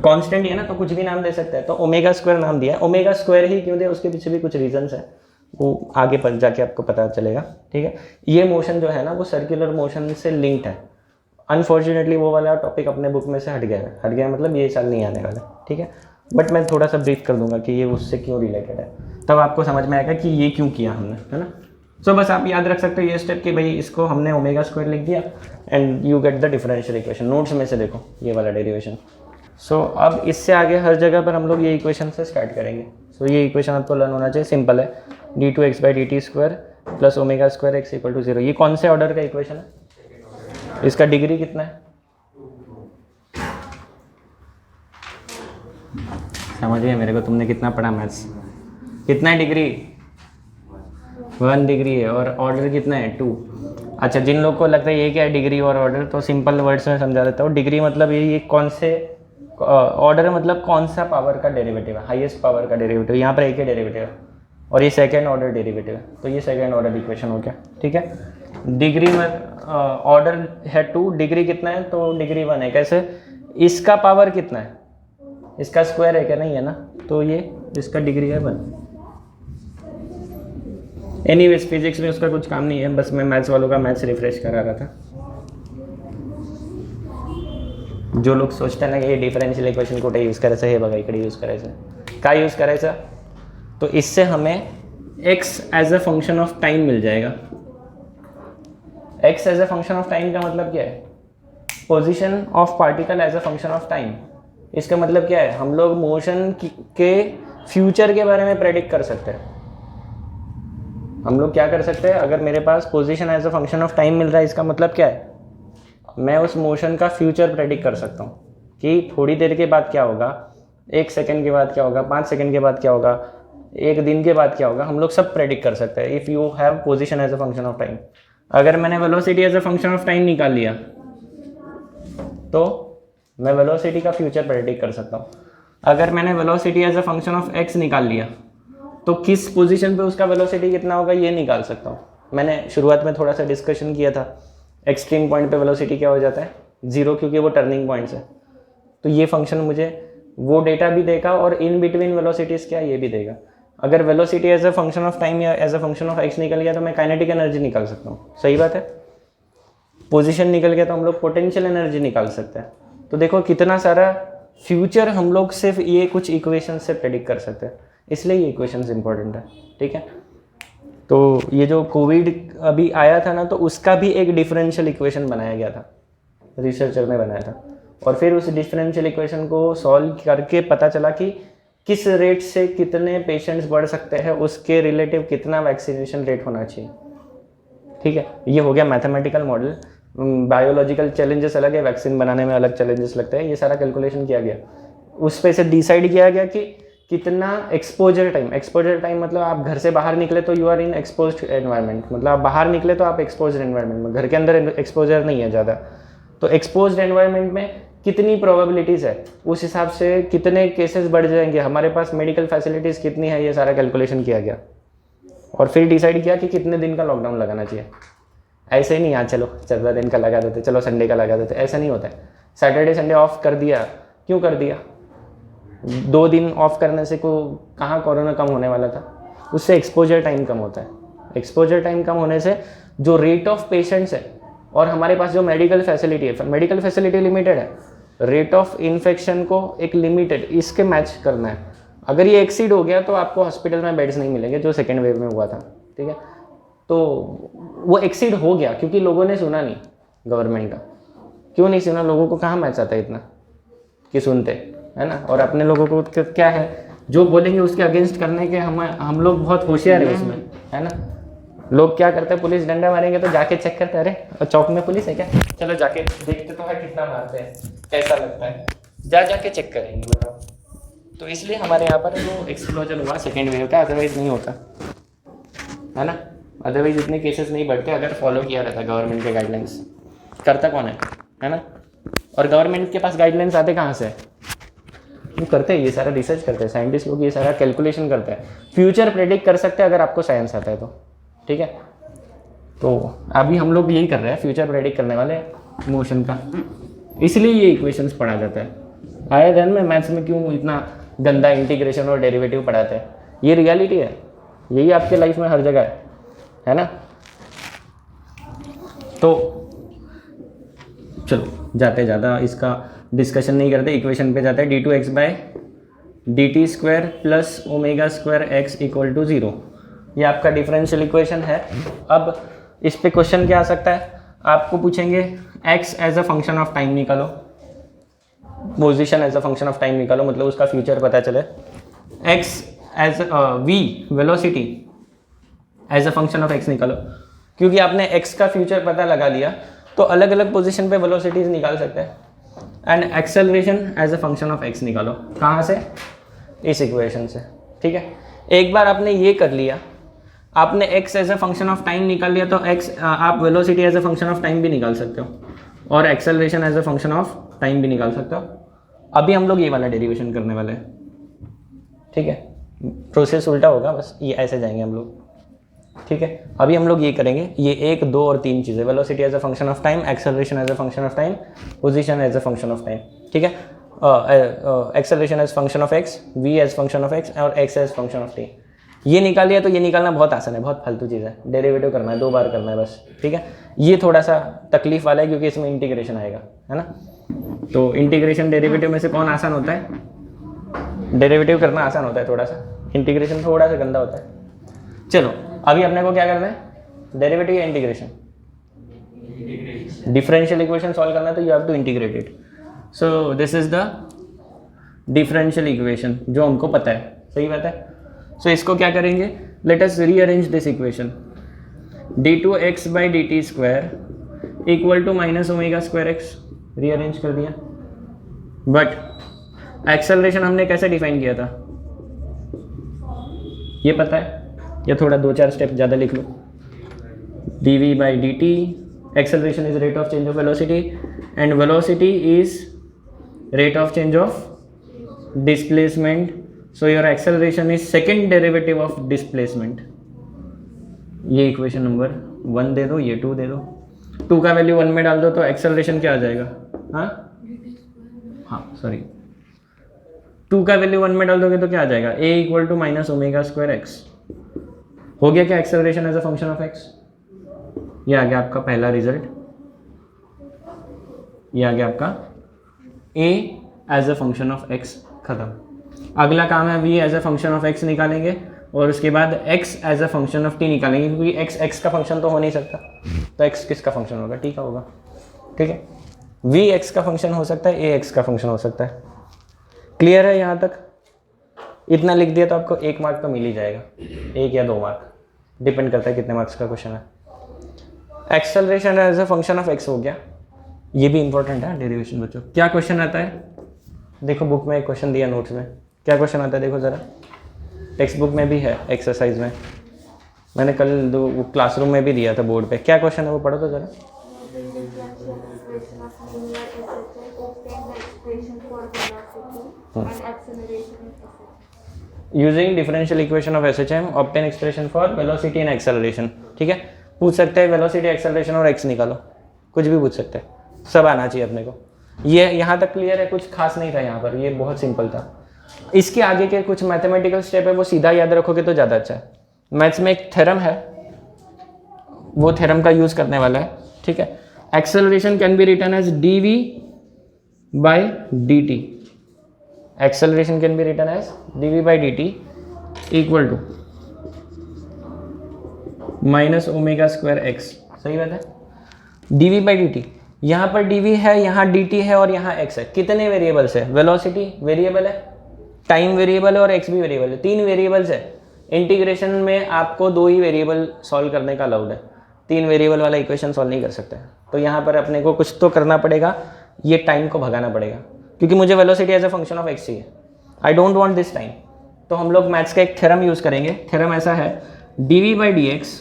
Speaker 1: Constant ही है ना, तो कुछ भी नाम दे सकते हैं। तो ओमेगा स्क्वायर नाम दिया है, ओमेगा स्क्वायर ही क्यों दिया, उसके पीछे भी कुछ रीजंस है, वो आगे पर जाके आपको पता चलेगा, ठीक है। ये मोशन जो है ना, वो सर्कुलर मोशन से लिंक्ड है। अनफॉर्चुनेटली वो वाला टॉपिक अपने बुक में से हट गया मतलब ये साल नहीं आने वाला, ठीक है। बट मैं थोड़ा सा ब्रीफ कर दूंगा कि ये उससे क्यों रिलेटेड है, तब आपको समझ में आएगा कि ये क्यों किया हमने, है ना। सो बस आप याद रख सकते हो ये स्टेप कि भाई इसको हमने ओमेगा स्क्वायर लिख दिया and you get the differential equation. Notes में से देखो ये वाला डेरिवेशन। सो अब इससे आगे हर जगह पर हम लोग ये इक्वेशन से स्टार्ट करेंगे। सो ये इक्वेशन आपको लर्न होना चाहिए, सिंपल है, d2x by dt square plus omega square x equal to 0। ये कौन से ऑर्डर का इक्वेशन है, इसका डिग्री कितना है, समझिए मेरे को, तुमने कितना पढ़ा मैथ्स, कितना है डिग्री, 1 डिग्री है, और ऑर्डर कितना है 2। अच्छा, जिन लोग को लगता है ये क्या है डिग्री और ऑर्डर, तो सिंपल वर्ड्स में समझा देता हूँ। डिग्री मतलब ये कौन से, ऑर्डर मतलब कौन सा पावर का डेरिवेटिव है, हाईएस्ट पावर का डेरिवेटिव। यहाँ पर एक ही डेरिवेटिव है और ये सेकेंड ऑर्डर डेरिवेटिव है, तो ये सेकेंड ऑर्डर इक्वेशन हो गया, ठीक है। डिग्री में ऑर्डर है 2, डिग्री कितना है, तो डिग्री 1 है। कैसे, इसका पावर कितना है, इसका स्क्वायर है क्या, नहीं है ना, तो ये इसका डिग्री है 1। एनीवेज फिजिक्स में उसका कुछ काम नहीं है, बस मैं मैथ्स वालों का मैथ्स रिफ्रेश करा रहा था। जो लोग सोचते हैं ना ये डिफरेंशियल इक्वेशन कुठे यूज़ करायचं, हे बघा इकडे यूज़ करायचं, काय यूज़ करायचं, तो इससे हमें x as a function of time मिल जाएगा। x as a function of time का मतलब क्या है, position of particle as a function of time. इसका मतलब क्या है, हम लोग मोशन के फ्यूचर के बारे में प्रेडिक्ट कर सकते हैं। हम लोग क्या कर सकते हैं, अगर मेरे पास position as a function of time मिल रहा है, इसका मतलब क्या है, मैं उस मोशन का फ्यूचर प्रेडिक्ट कर सकता हूँ कि थोड़ी देर के बाद क्या होगा, 1 सेकेंड के बाद क्या होगा, 5 सेकेंड के बाद क्या होगा, 1 दिन के बाद क्या होगा, हम लोग सब प्रेडिक्ट कर सकते हैं if you have position as a function of time. अगर मैंने velocity as a function of time निकाल लिया तो मैं वेलोसिटी का फ्यूचर प्रेडिक्ट कर सकता हूँ। अगर मैंने velocity as a function of x निकाल लिया तो किस पोजीशन पे उसका वेलोसिटी कितना होगा ये निकाल सकता हूँ। मैंने शुरुआत में थोड़ा सा डिस्कशन किया था, एक्सट्रीम पॉइंट पे वेलोसिटी क्या हो जाता है 0, क्योंकि वो टर्निंग पॉइंट्स है। तो ये फंक्शन मुझे वो डेटा भी देगा और इन बिटवीन वेलोसिटीज़ क्या ये भी देगा। अगर velocity as a function of time या as a function of X निकल गया तो मैं काइनेटिक एनर्जी निकाल सकता हूँ, सही बात है। पोजीशन निकल गया तो हम लोग पोटेंशियल एनर्जी निकाल सकते हैं। तो देखो कितना सारा फ्यूचर हम लोग सिर्फ ये कुछ इक्वेशन से प्रेडिक्ट कर सकते हैं, इसलिए ये इक्वेशंस इंपॉर्टेंट है, ठीक है। तो ये जो कोविड अभी आया था ना, तो उसका भी एक डिफरेंशियल इक्वेशन बनाया गया था, रिसर्चर ने बनाया था, और फिर उस डिफरेंशियल इक्वेशन को सॉल्व करके पता चला कि किस रेट से कितने पेशेंट्स बढ़ सकते हैं, उसके रिलेटिव कितना वैक्सीनेशन रेट होना चाहिए, ठीक है। ये हो गया मैथमेटिकल मॉडल। बायोलॉजिकल चैलेंजेस अलग है, वैक्सीन बनाने में अलग चैलेंजेस लगते हैं, ये सारा कैलकुलेशन किया गया। उस पे से डिसाइड किया गया कि कितना एक्सपोजर टाइम मतलब आप घर से बाहर निकले तो you are in exposed environment, मतलब आप बाहर निकले तो आप एक्सपोज्ड एनवायरनमेंट में, घर के अंदर एक्सपोजर नहीं है ज़्यादा। तो एक्सपोज्ड एनवायरनमेंट में कितनी प्रोबेबिलिटीज़ है, उस हिसाब से कितने केसेस बढ़ जाएंगे, हमारे पास मेडिकल फैसिलिटीज़ कितनी है, ये सारा कैलकुलेशन किया गया। और फिर डिसाइड किया कि कितने दिन का लॉकडाउन लगाना चाहिए। ऐसे ही नहीं, आज चलो 14 दिन का लगा देते, चलो संडे का लगा देते, ऐसा नहीं होता है। सैटरडे संडे ऑफ कर दिया, क्यों कर दिया? 2 दिन ऑफ करने से को कहाँ कोरोना कम होने वाला था, उससे एक्सपोजर टाइम कम होता है। एक्सपोजर टाइम कम होने से जो रेट ऑफ पेशेंट्स है और हमारे पास जो मेडिकल फैसिलिटी है, मेडिकल फैसिलिटी लिमिटेड है, रेट ऑफ इन्फेक्शन को एक लिमिटेड इसके मैच करना है। अगर ये एक्सीड हो गया तो आपको हॉस्पिटल में बेड्स नहीं मिलेंगे, जो सेकेंड वेव में हुआ था, ठीक है। तो वो एक्सीड हो गया क्योंकि लोगों ने सुना नहीं, गवर्नमेंट का क्यों नहीं सुना, लोगों को कहाँ मैच आता है इतना कि सुनते, है ना। और अपने लोगों को क्या है, जो बोलेंगे उसके अगेंस्ट करने के हम लोग बहुत होशियार है उसमें, है ना। लोग क्या करते हैं, पुलिस डंडा मारेंगे तो जाके चेक करते हैं, अरे चौक में पुलिस है क्या, चलो जाके देखते तो है कितना मारते हैं, कैसा लगता है, जाके चेक करेंगे, बताओ। तो इसलिए हमारे यहाँ पर जो एक्सप्लोजन हुआ सेकेंड वेव का, अदरवाइज नहीं होता, है ना। अदरवाइज इतने केसेस नहीं बढ़ते अगर फॉलो किया रहता गवर्नमेंट के गाइडलाइंस। करता कौन है ना। और गवर्नमेंट के पास गाइडलाइंस आते कहाँ से, वो करते हैं, ये सारा रिसर्च करते हैं साइंटिस्ट लोग, ये सारा कैलकुलेशन करते हैं, फ्यूचर प्रेडिक्ट कर सकते हैं अगर आपको साइंस आता है तो, ठीक है। तो अभी हम लोग यही कर रहे हैं, फ्यूचर प्रेडिक्ट करने वाले मोशन का, इसलिए ये इक्वेशंस पढ़ा जाता है। आया ध्यान में मैथ्स में क्यों इतना गंदा इंटीग्रेशन और डेरिवेटिव पढ़ाते हैं, ये रियलिटी है, यही आपके लाइफ में हर जगह है ना। तो चलो जाते ज़्यादा इसका डिस्कशन नहीं करते, इक्वेशन पे जाते हैं। d2x/dt² प्लस ω² x = 0, ये आपका डिफरेंशियल इक्वेशन है। अब इस पे क्वेश्चन क्या आ सकता है, आपको पूछेंगे x as a function of time निकालो, position as a function of time निकालो, मतलब उसका फ्यूचर पता चले। x as v velocity as a function of x निकालो, क्योंकि आपने x का फ्यूचर पता लगा लिया तो अलग अलग पोजीशन पे वेलोसिटीज निकाल सकते हैं। And acceleration as a function of x निकालो, कहाँ से, इस इक्वेशन से, ठीक है। एक बार आपने ये कर लिया, आपने x as a function of time निकाल लिया, तो x आप velocity as a function of time भी निकाल सकते हो और acceleration as a function of time भी निकाल सकते हो। अभी हम लोग ये वाला डेरिवेशन करने वाले हैं, ठीक है। प्रोसेस उल्टा होगा, बस ये ऐसे जाएंगे हम लोग, ठीक है। अभी हम लोग ये करेंगे, ये 1, 2 और 3 चीज़ें, velocity as a function of time, acceleration as a function of time, position as a function of time, ठीक है। Acceleration as function of x, v as function of x और x as function of t, ये निकाल लिया। तो ये निकालना बहुत आसान है, बहुत फालतू चीज़ है, डेरिवेटिव करना है, 2 बार करना है बस, ठीक है। ये थोड़ा सा तकलीफ वाला है क्योंकि इसमें इंटीग्रेशन आएगा, है ना। तो इंटीग्रेशन डेरिवेटिव में से कौन आसान होता है, डेरिवेटिव करना आसान होता है थोड़ा सा, इंटीग्रेशन थोड़ा सा गंदा होता है। चलो अभी अपने को क्या करना है, डेरिवेटिव या इंटीग्रेशन, डिफरेंशियल इक्वेशन सॉल्व करना है तो you have to integrate it. So this is the differential equation जो हमको पता है, सही बात है। सो इसको क्या करेंगे, let us rearrange this equation, d2x/dt² = -ω² x, rearrange कर दिया। बट एक्सेलरेशन हमने कैसे डिफाइन किया था, ये पता है, या थोड़ा 2-4 स्टेप ज़्यादा लिख लो। dv/dt, acceleration is rate of change of velocity and velocity is rate of change of displacement, so your acceleration is second derivative of displacement। ये इक्वेशन नंबर 1 दे दो, ये 2 दे दो, 2 का वैल्यू 1 में डाल दो तो एक्सेलरेशन क्या आ जाएगा, हाँ सॉरी 2 का वैल्यू 1 में डाल दोगे तो क्या आ जाएगा, a equal to minus omega square x. हो गया क्या acceleration as a function of x. ये आ गया आपका पहला रिजल्ट, ये आ गया आपका a as a function of x खत्म। अगला काम है v as a function of x निकालेंगे और उसके बाद x as a function of t निकालेंगे, क्योंकि x का फंक्शन तो हो नहीं सकता, तो x किसका फंक्शन होगा, t का होगा। ठीक है, v x का फंक्शन हो सकता है, a x का फंक्शन हो सकता है। क्लियर है यहाँ तक। इतना लिख दिया तो आपको 1 मार्क तो मिल ही जाएगा, 1 या 2 मार्क, डिपेंड करता है कितने मार्क्स का क्वेश्चन है। Acceleration as a function of x हो गया, ये भी इंपॉर्टेंट है डेरिवेशन बच्चों। क्या क्वेश्चन आता है, देखो बुक में एक क्वेश्चन दिया नोट्स में, क्या क्वेश्चन आता है देखो ज़रा, टेक्स्ट बुक में भी है, एक्सरसाइज में, मैंने कल दो क्लासरूम में भी दिया था बोर्ड पे। क्या क्वेश्चन है वो पढ़ो तो ज़रा। Using differential equation of SHM obtain expression for velocity and acceleration. ठीक है, पूछ सकते हैं वेलोसिटी, एक्सेलरेशन और x निकालो, कुछ भी पूछ सकते हैं, सब आना चाहिए अपने को। ये यहाँ तक क्लियर है, कुछ खास नहीं था यहाँ पर, ये बहुत सिंपल था। इसके आगे के कुछ मैथमेटिकल स्टेप है वो सीधा याद रखोगे तो ज़्यादा अच्छा है। मैथ्स में एक थ्योरम है, वो थ्योरम का यूज़ करने वाला है। ठीक है, acceleration can be written as dv by dt, acceleration can be written as dv by dt equal to minus omega square x. सही बात है, dv by dt, यहाँ पर dv है, यहाँ dt है और यहाँ x है। कितने वेरिएबल्स है, वेलोसिटी वेरिएबल है, टाइम वेरिएबल है और x भी वेरिएबल है, 3 वेरिएबल्स है। इंटीग्रेशन में आपको 2 ही वेरिएबल सॉल्व करने का अलाउड है, 3 वेरिएबल वाला इक्वेशन सॉल्व नहीं कर सकते। तो यहाँ पर अपने को कुछ तो करना पड़ेगा, ये टाइम को भगाना पड़ेगा, क्योंकि मुझे velocity as a function of x चाहिए, I don't want this time. तो हम लोग मैथ्स का एक थ्योरम यूज़ करेंगे। थ्योरम ऐसा है, dv by dx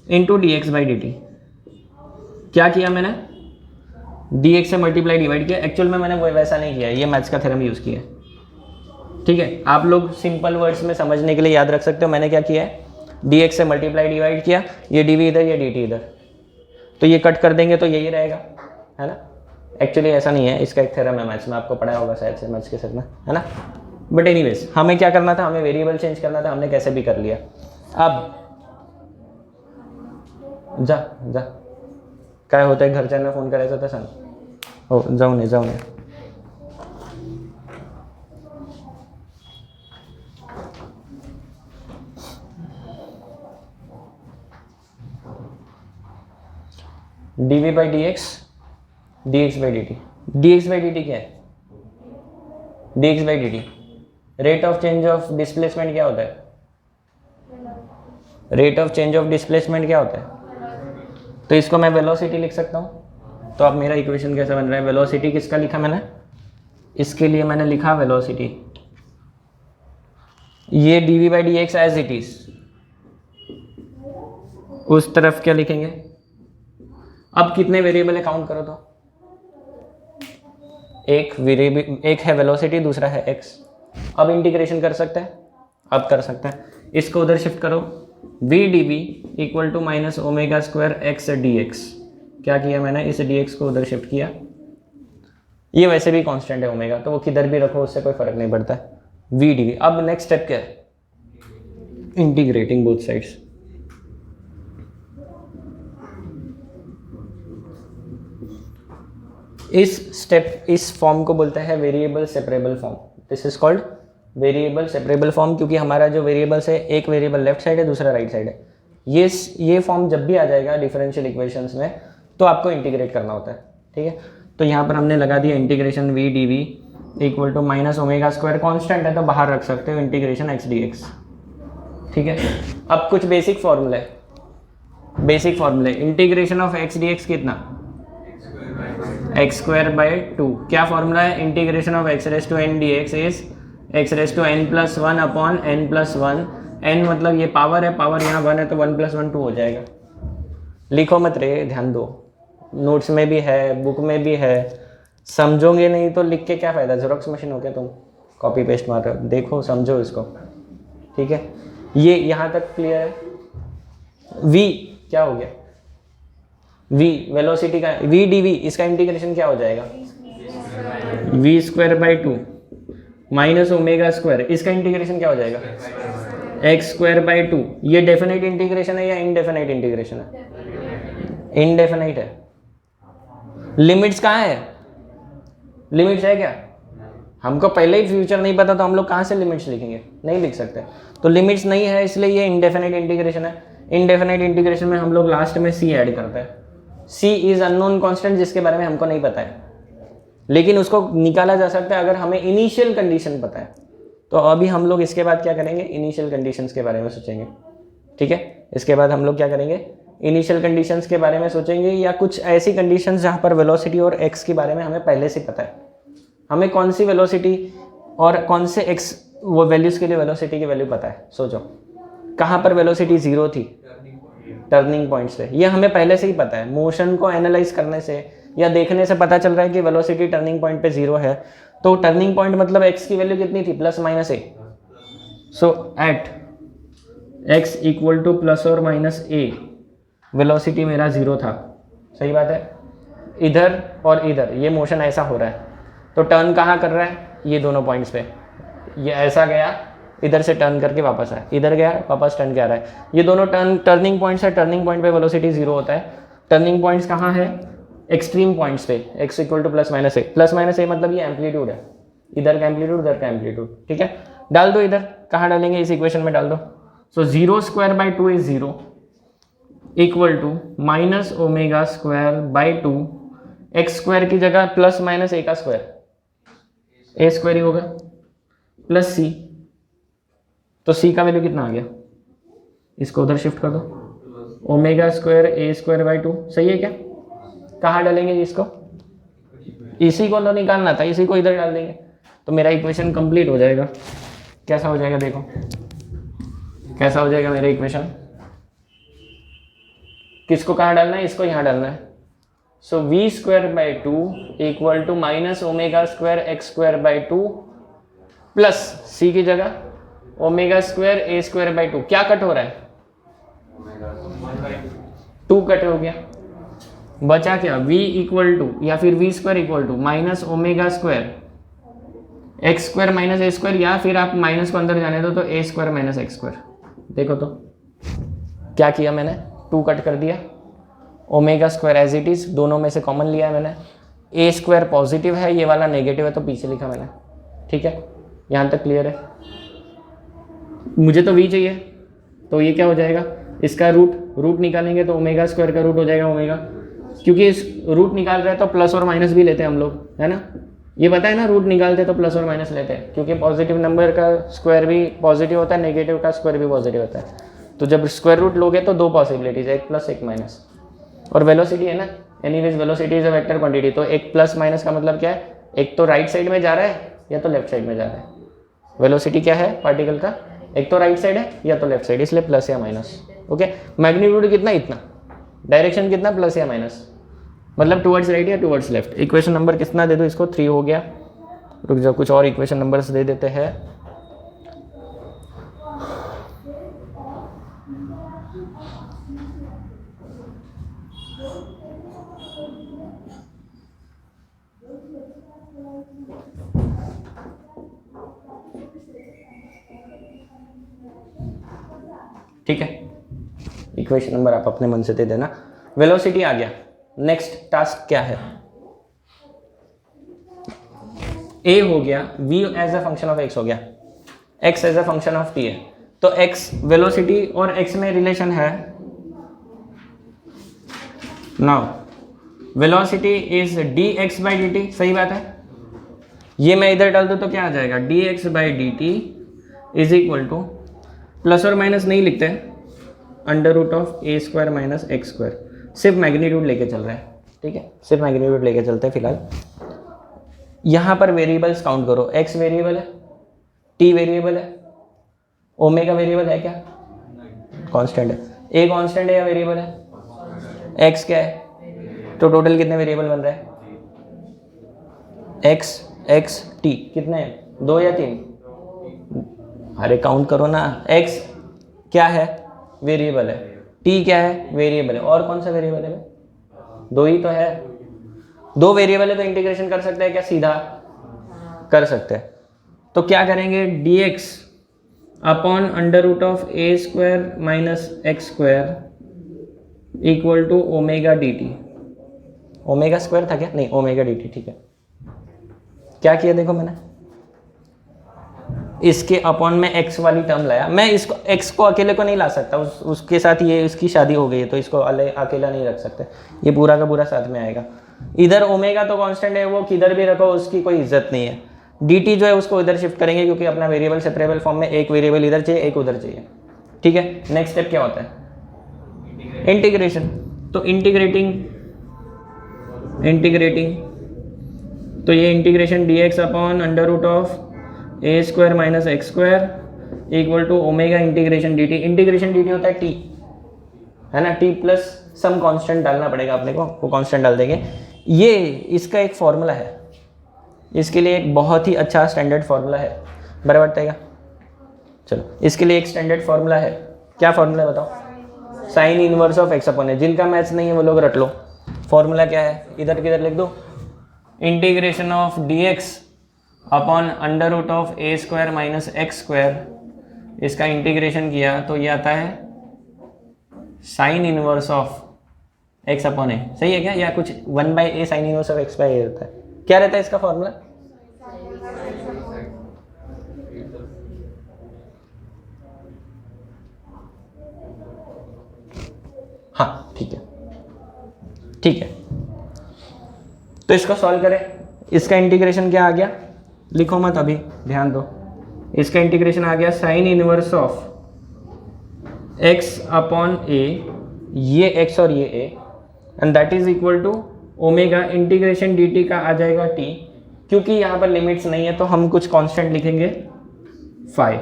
Speaker 1: into dx by dt। क्या किया मैंने, dx से मल्टीप्लाई डिवाइड किया, एक्चुअल में मैंने वो वैसा नहीं किया, ये मैथ्स का थ्योरम यूज़ किया। ठीक है, आप लोग सिंपल वर्ड्स में समझने के लिए याद रख सकते हो। मैंने क्या किया है, dx से मल्टीप्लाई डिवाइड किया, ये dv इधर, ये dt इधर, तो ये कट कर देंगे तो यही रहेगा, है ना। एक्चुअली ऐसा नहीं है, इसका एक थ्योरम है मैथ्स में, आपको पढ़ाया होगा शायद से मैथ्स के सर में, है ना। बट एनीवेज हमें क्या करना था, हमें वेरिएबल चेंज करना था, हमने कैसे भी कर लिया। अब जा जा काय होतं आहे, घरच्यांना फोन करायचा तर सांग। हो जाऊन ये। dv by dx, dx by dt, dx by dt क्या है, dx by dt rate of change of displacement क्या होता है, rate of change of displacement क्या होता है, तो इसको मैं वेलोसिटी लिख सकता हूँ। तो अब मेरा इक्वेशन कैसा बन रहा है, वेलोसिटी किसका लिखा मैंने, इसके लिए मैंने लिखा वेलोसिटी, ये dv by dx as it is, उस तरफ क्या लिखेंगे। अब कितने वेरिएबल है काउंट करो तो, एक वेरिएबल, एक है वेलोसिटी, दूसरा है x। अब इंटीग्रेशन कर सकते हैं, अब कर सकते हैं, इसको उधर शिफ्ट करो, v dv equal to minus omega square x dx। क्या किया मैंने, इस dx को उधर शिफ्ट किया, ये वैसे भी कांस्टेंट है ओमेगा, तो वो किधर भी रखो उससे कोई फर्क नहीं पड़ता है, v dv। अब नेक्स्ट स्टेप क्या है, इंटीग्रेटिंग बोथ साइड्स। इस स्टेप, इस फॉर्म को बोलते हैं variable separable form. This is called variable separable form, क्योंकि हमारा जो वेरिएबल्स है, एक वेरिएबल लेफ्ट साइड है, दूसरा राइट साइड है। ये फॉर्म जब भी आ जाएगा डिफरेंशियल इक्वेशंस में, तो आपको इंटीग्रेट करना होता है। ठीक है, तो यहाँ पर हमने लगा दिया integration v dv equal to minus omega square, constant है तो बाहर रख सकते हो, इंटीग्रेशन x dx। ठीक है, अब कुछ बेसिक फॉर्मूले, इंटीग्रेशन ऑफ x dx कितना, x स्क्वायर बाई 2। क्या फॉर्मूला है, integration of x raise to n dx is x raise to n plus 1 upon n plus 1। n मतलब ये पावर है, पावर यहाँ 1 है तो 1 प्लस 1 2 हो जाएगा। लिखो मत रे, ध्यान दो, नोट्स में भी है, बुक में भी है, समझोगे नहीं तो लिख के क्या फ़ायदा, जेरोक्स मशीन हो क्या तुम, कॉपी पेस्ट मार रहे हो। देखो समझो इसको, ठीक है। ये यहाँ तक क्लियर है। v क्या हो गया, v वेलोसिटी का, v dv, इसका इंटीग्रेशन क्या हो जाएगा, v square by 2 minus omega square, इसका इंटीग्रेशन क्या हो जाएगा एक्स स्क्वायर बाई 2। ये डेफिनेट इंटीग्रेशन है या इनडेफिनेट इंटीग्रेशन है? इनडेफिनेट है। लिमिट्स कहाँ है? लिमिट्स है क्या? हमको पहले ही फ्यूचर नहीं पता तो हम लोग कहाँ से लिमिट्स लिखेंगे? नहीं लिख सकते। तो लिमिट्स नहीं है इसलिए ये इनडेफिनेट इंटीग्रेशन है। इनडेफिनेट इंटीग्रेशन में हम लोग लास्ट में सी ऐड करते हैं। सी इज अननोन कांस्टेंट जिसके बारे में हमको नहीं पता है, लेकिन उसको निकाला जा सकता है अगर हमें इनिशियल कंडीशन पता है। तो अभी हम लोग इसके बाद क्या करेंगे? इनिशियल कंडीशंस के बारे में सोचेंगे। ठीक है, इसके बाद हम लोग क्या करेंगे? इनिशियल कंडीशंस के बारे में सोचेंगे, या कुछ ऐसी कंडीशंस जहाँ पर वेलोसिटी और एक्स के बारे में हमें पहले से पता है। हमें कौन सी वेलोसिटी और कौन से एक्स वो वैल्यूज़ के लिए वेलोसिटी की वैल्यू पता है। सोचो कहाँ पर वेलोसिटी 0 थी? टर्निंग पॉइंट से। ये हमें पहले से ही पता है। मोशन को एनालाइज करने से या देखने से पता चल रहा है कि वेलोसिटी टर्निंग पॉइंट पे 0 है। तो टर्निंग पॉइंट मतलब एक्स की वैल्यू कितनी थी? Plus minus A. So at X equal to plus और माइनस ए वेलोसिटी मेरा 0 था। सही बात है। इधर और इधर ये मोशन ऐसा हो रहा है, तो टर्न कहाँ कर रहा है? ये दोनों पॉइंट्स पे। ये ऐसा गया, इधर से टर्न करके वापस आया, इधर गया वापस टर्न के आ रहा है। ये दोनों टर्निंग पॉइंट्स है। टर्निंग पॉइंट पे वेलोसिटी 0 होता है। टर्निंग पॉइंट्स कहाँ है? एक्सट्रीम पॉइंट्स पे। X equal to plus minus A. Plus minus A मतलब ये एम्पलीट्यूड है, इधर का एम्पलीट्यूड उधर का एम्पलीट्यूड। ठीक है, डाल दो इधर। कहाँ डालेंगे? इस इक्वेशन में डाल दो। So 0 square by 2 is 0 equal to minus omega square by 2। X square की जगह प्लस माइनस ए का स्क्वायर, ए स्क्वायर ही होगा, प्लस सी। तो सी का वैल्यू कितना आ गया? इसको उधर शिफ्ट कर दो। Omega square A square by 2। सही है क्या? कहाँ डालेंगे इसको? इसी को तो निकालना था, इसी को इधर डाल देंगे तो मेरा इक्वेशन कंप्लीट हो जाएगा। कैसा हो जाएगा? देखो कैसा हो जाएगा मेरा इक्वेशन। किसको कहाँ डालना है? इसको यहाँ डालना है। So V square by 2 equal to minus omega square x square by 2 plus C की जगह omega square A square by 2। क्या कट हो रहा है? 2 कट हो गया। बचा क्या? v इक्वल टू या फिर v square equal to minus omega square x square minus a square, या फिर आप माइनस को अंदर जाने दो तो a square minus x square. देखो तो क्या किया मैंने? 2 कट कर दिया। Omega square as it is, दोनों में से कॉमन लिया है मैंने। ए स्क्वायर पॉजिटिव है, ये वाला नेगेटिव है तो पीछे लिखा मैंने। ठीक है, यहाँ तक क्लियर है? मुझे तो v चाहिए, तो ये क्या हो जाएगा? इसका रूट निकालेंगे तो ओमेगा स्क्वायर का रूट हो जाएगा ओमेगा, क्योंकि इस रूट निकाल रहे हैं तो प्लस और माइनस भी लेते हैं हम लोग, है ना? ये पता है ना, रूट निकालते तो प्लस और माइनस लेते हैं, क्योंकि पॉजिटिव नंबर का स्क्वायर भी पॉजिटिव होता है, नेगेटिव का स्क्वायर भी पॉजिटिव होता है। तो जब स्क्वायर रूट लोगे तो 2 पॉसिबिलिटीज है, एक प्लस एक माइनस। और वेलोसिटी है ना, anyways velocity is a vector quantity, तो एक प्लस माइनस का मतलब क्या है? एक तो राइट साइड में जा रहा है या तो लेफ्ट साइड में जा रहा है। वेलोसिटी क्या है पार्टिकल का? एक तो राइट साइड है या तो लेफ्ट साइड, इसलिए प्लस या माइनस। ओके, मैग्नीट्यूड कितना? इतना। डायरेक्शन कितना? प्लस या माइनस, मतलब टुवर्ड्स राइट या टुवर्ड्स लेफ्ट। इक्वेशन नंबर कितना दे दो इसको? 3 हो गया। रुक जाओ, कुछ और इक्वेशन नंबर्स दे देते हैं। ठीक है, इक्वेशन नंबर आप अपने मन से दे देना। वेलोसिटी आ गया। नेक्स्ट टास्क क्या है? a हो गया, v as a function of x हो गया, x as a function of t है। तो x वेलोसिटी और x में रिलेशन है। Now velocity is dx by dt। सही बात है। ये मैं इधर डाल दूँ तो क्या आ जाएगा? dx by dt is equal to, plus और माइनस नहीं लिखते, under root of A square minus x square. सिर्फ मैग्नीट्यूड लेके चल रहा है। ठीक है, सिर्फ मैग्नीट्यूड लेके चलते हैं फिलहाल। यहाँ पर वेरिएबल्स काउंट करो। x वेरिएबल है, t वेरिएबल है, ओमेगा वेरिएबल है क्या? कांस्टेंट है। a कांस्टेंट है या वेरिएबल है? x क्या है? तो टोटल कितने वेरिएबल बन रहे हैं? x x t कितने हैं? 2 या 3? अरे काउंट करो ना। x क्या है? वेरिएबल है। t क्या है? वेरिएबल है। और कौन सा वेरिएबल है? 2 ही तो है। 2 वेरिएबल है तो इंटीग्रेशन कर सकते हैं क्या? सीधा कर सकते हैं। तो क्या करेंगे, dx upon under root of A square minus x square equal to omega d t. Omega square था क्या, नहीं ओमेगा डी टी, ठीक है। क्या किया देखो मैंने, इसके अपॉन में x वाली टर्म लाया। मैं इसको x को अकेले को नहीं ला सकता, उसके साथ ये उसकी शादी हो गई है तो इसको अकेला नहीं रख सकते, ये पूरा का पूरा साथ में आएगा। इधर ओमेगा तो कांस्टेंट है, वो किधर भी रखो उसकी कोई इज्जत नहीं है। dt जो है उसको इधर शिफ्ट करेंगे क्योंकि अपना वेरिएबल सेपरेबल फॉर्म में एक वेरिएबल इधर चाहिए एक उधर चाहिए, ठीक है। नेक्स्ट स्टेप क्या होता है, इंटीग्रेशन। तो इंटीग्रेटिंग तो ये integration dx upon under root of A square minus x square equal to omega integration dt। Integration dt होता है t, है ना, t प्लस सम कांस्टेंट डालना पड़ेगा अपने को, वो कांस्टेंट डाल देंगे। ये इसका एक फॉर्मूला है, इसके लिए एक बहुत ही अच्छा स्टैंडर्ड फॉर्मूला है, बराबर बताएगा। चलो इसके लिए एक स्टैंडर्ड फॉर्मूला है, क्या फॉर्मूला है बताओ, sine inverse of X upon A. जिनका मैथ्स नहीं है वो लोग रट लो। फॉर्मूला क्या है, इधर किधर लिख दो, integration of dx upon under root of A square minus x square, इसका इंटीग्रेशन किया तो ये आता है sine inverse of X upon A. सही है क्या, या कुछ 1/a sine inverse of X by A रहता है, क्या रहता है इसका फॉर्मूला, हाँ ठीक है ठीक है। तो इसको सॉल्व करें, इसका इंटीग्रेशन क्या आ गया, लिखो मत अभी, ध्यान दो। इसका इंटीग्रेशन आ गया sine inverse of x upon A, ये x और ये a, and that is equal to omega integration dt का आ जाएगा t। क्योंकि यहाँ पर लिमिट्स नहीं है तो हम कुछ कांस्टेंट लिखेंगे फाई,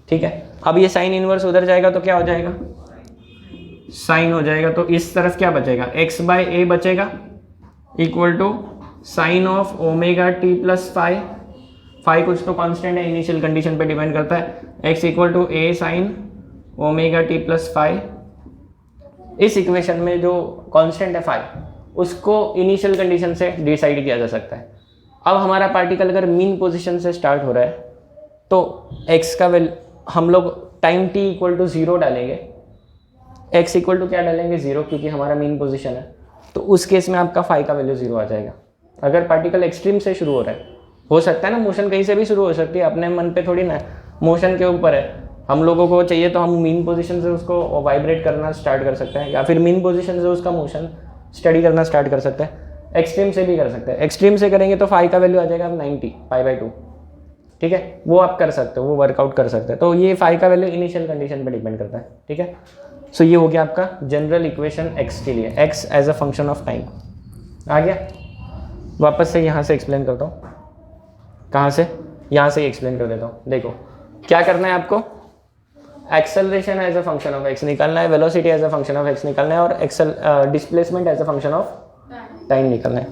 Speaker 1: ठीक है। अब ये साइन इनवर्स उधर जाएगा तो क्या हो जाएगा, साइन हो जाएगा। तो इस तरफ क्या बचेगा, x बाय ए बचेगा equal to sine of omega T plus phi. Phi कुछ तो कांस्टेंट है, इनिशियल कंडीशन पे डिपेंड करता है। x equal to a sine omega T plus phi. इस इक्वेशन में जो कांस्टेंट है फाई, उसको इनिशियल कंडीशन से डिसाइड किया जा सकता है। अब हमारा पार्टिकल अगर मीन पोजीशन से स्टार्ट हो रहा है तो x का वैल्यू हम लोग टाइम t इक्वल टू 0 डालेंगे, x इक्वल टू क्या डालेंगे 0, क्योंकि हमारा मीन पोजीशन है। तो उस केस में आपका फाई का वैल्यू 0 आ जाएगा। अगर पार्टिकल एक्सट्रीम से शुरू हो रहा है, हो सकता है ना मोशन कहीं से भी शुरू हो सकती है, अपने मन पे थोड़ी ना, मोशन के ऊपर है। हम लोगों को चाहिए तो हम मीन पोजीशन से उसको वाइब्रेट करना स्टार्ट कर सकते हैं, या फिर मीन पोजीशन से उसका मोशन स्टडी करना स्टार्ट कर सकते हैं। एक्सट्रीम से भी कर सकते हैं, एक्सट्रीम से करेंगे तो फाई का वैल्यू आ जाएगा 90 π/2, ठीक है। वो आप कर सकते हो, वो वर्कआउट कर सकते हैं। तो ये फाई का वैल्यू इनिशियल कंडीशन पे डिपेंड करता है, ठीक है। सो ये हो गया आपका जनरल इक्वेशन x के लिए, x as a function of time आ गया। वापस से यहाँ से एक्सप्लेन करता हूँ, कहाँ से, यहाँ से एक्सप्लेन कर देता हूँ। देखो क्या करना है आपको, acceleration as a function of x निकालना है, velocity as a function of x निकालना है, और displacement as a function of time निकालना है।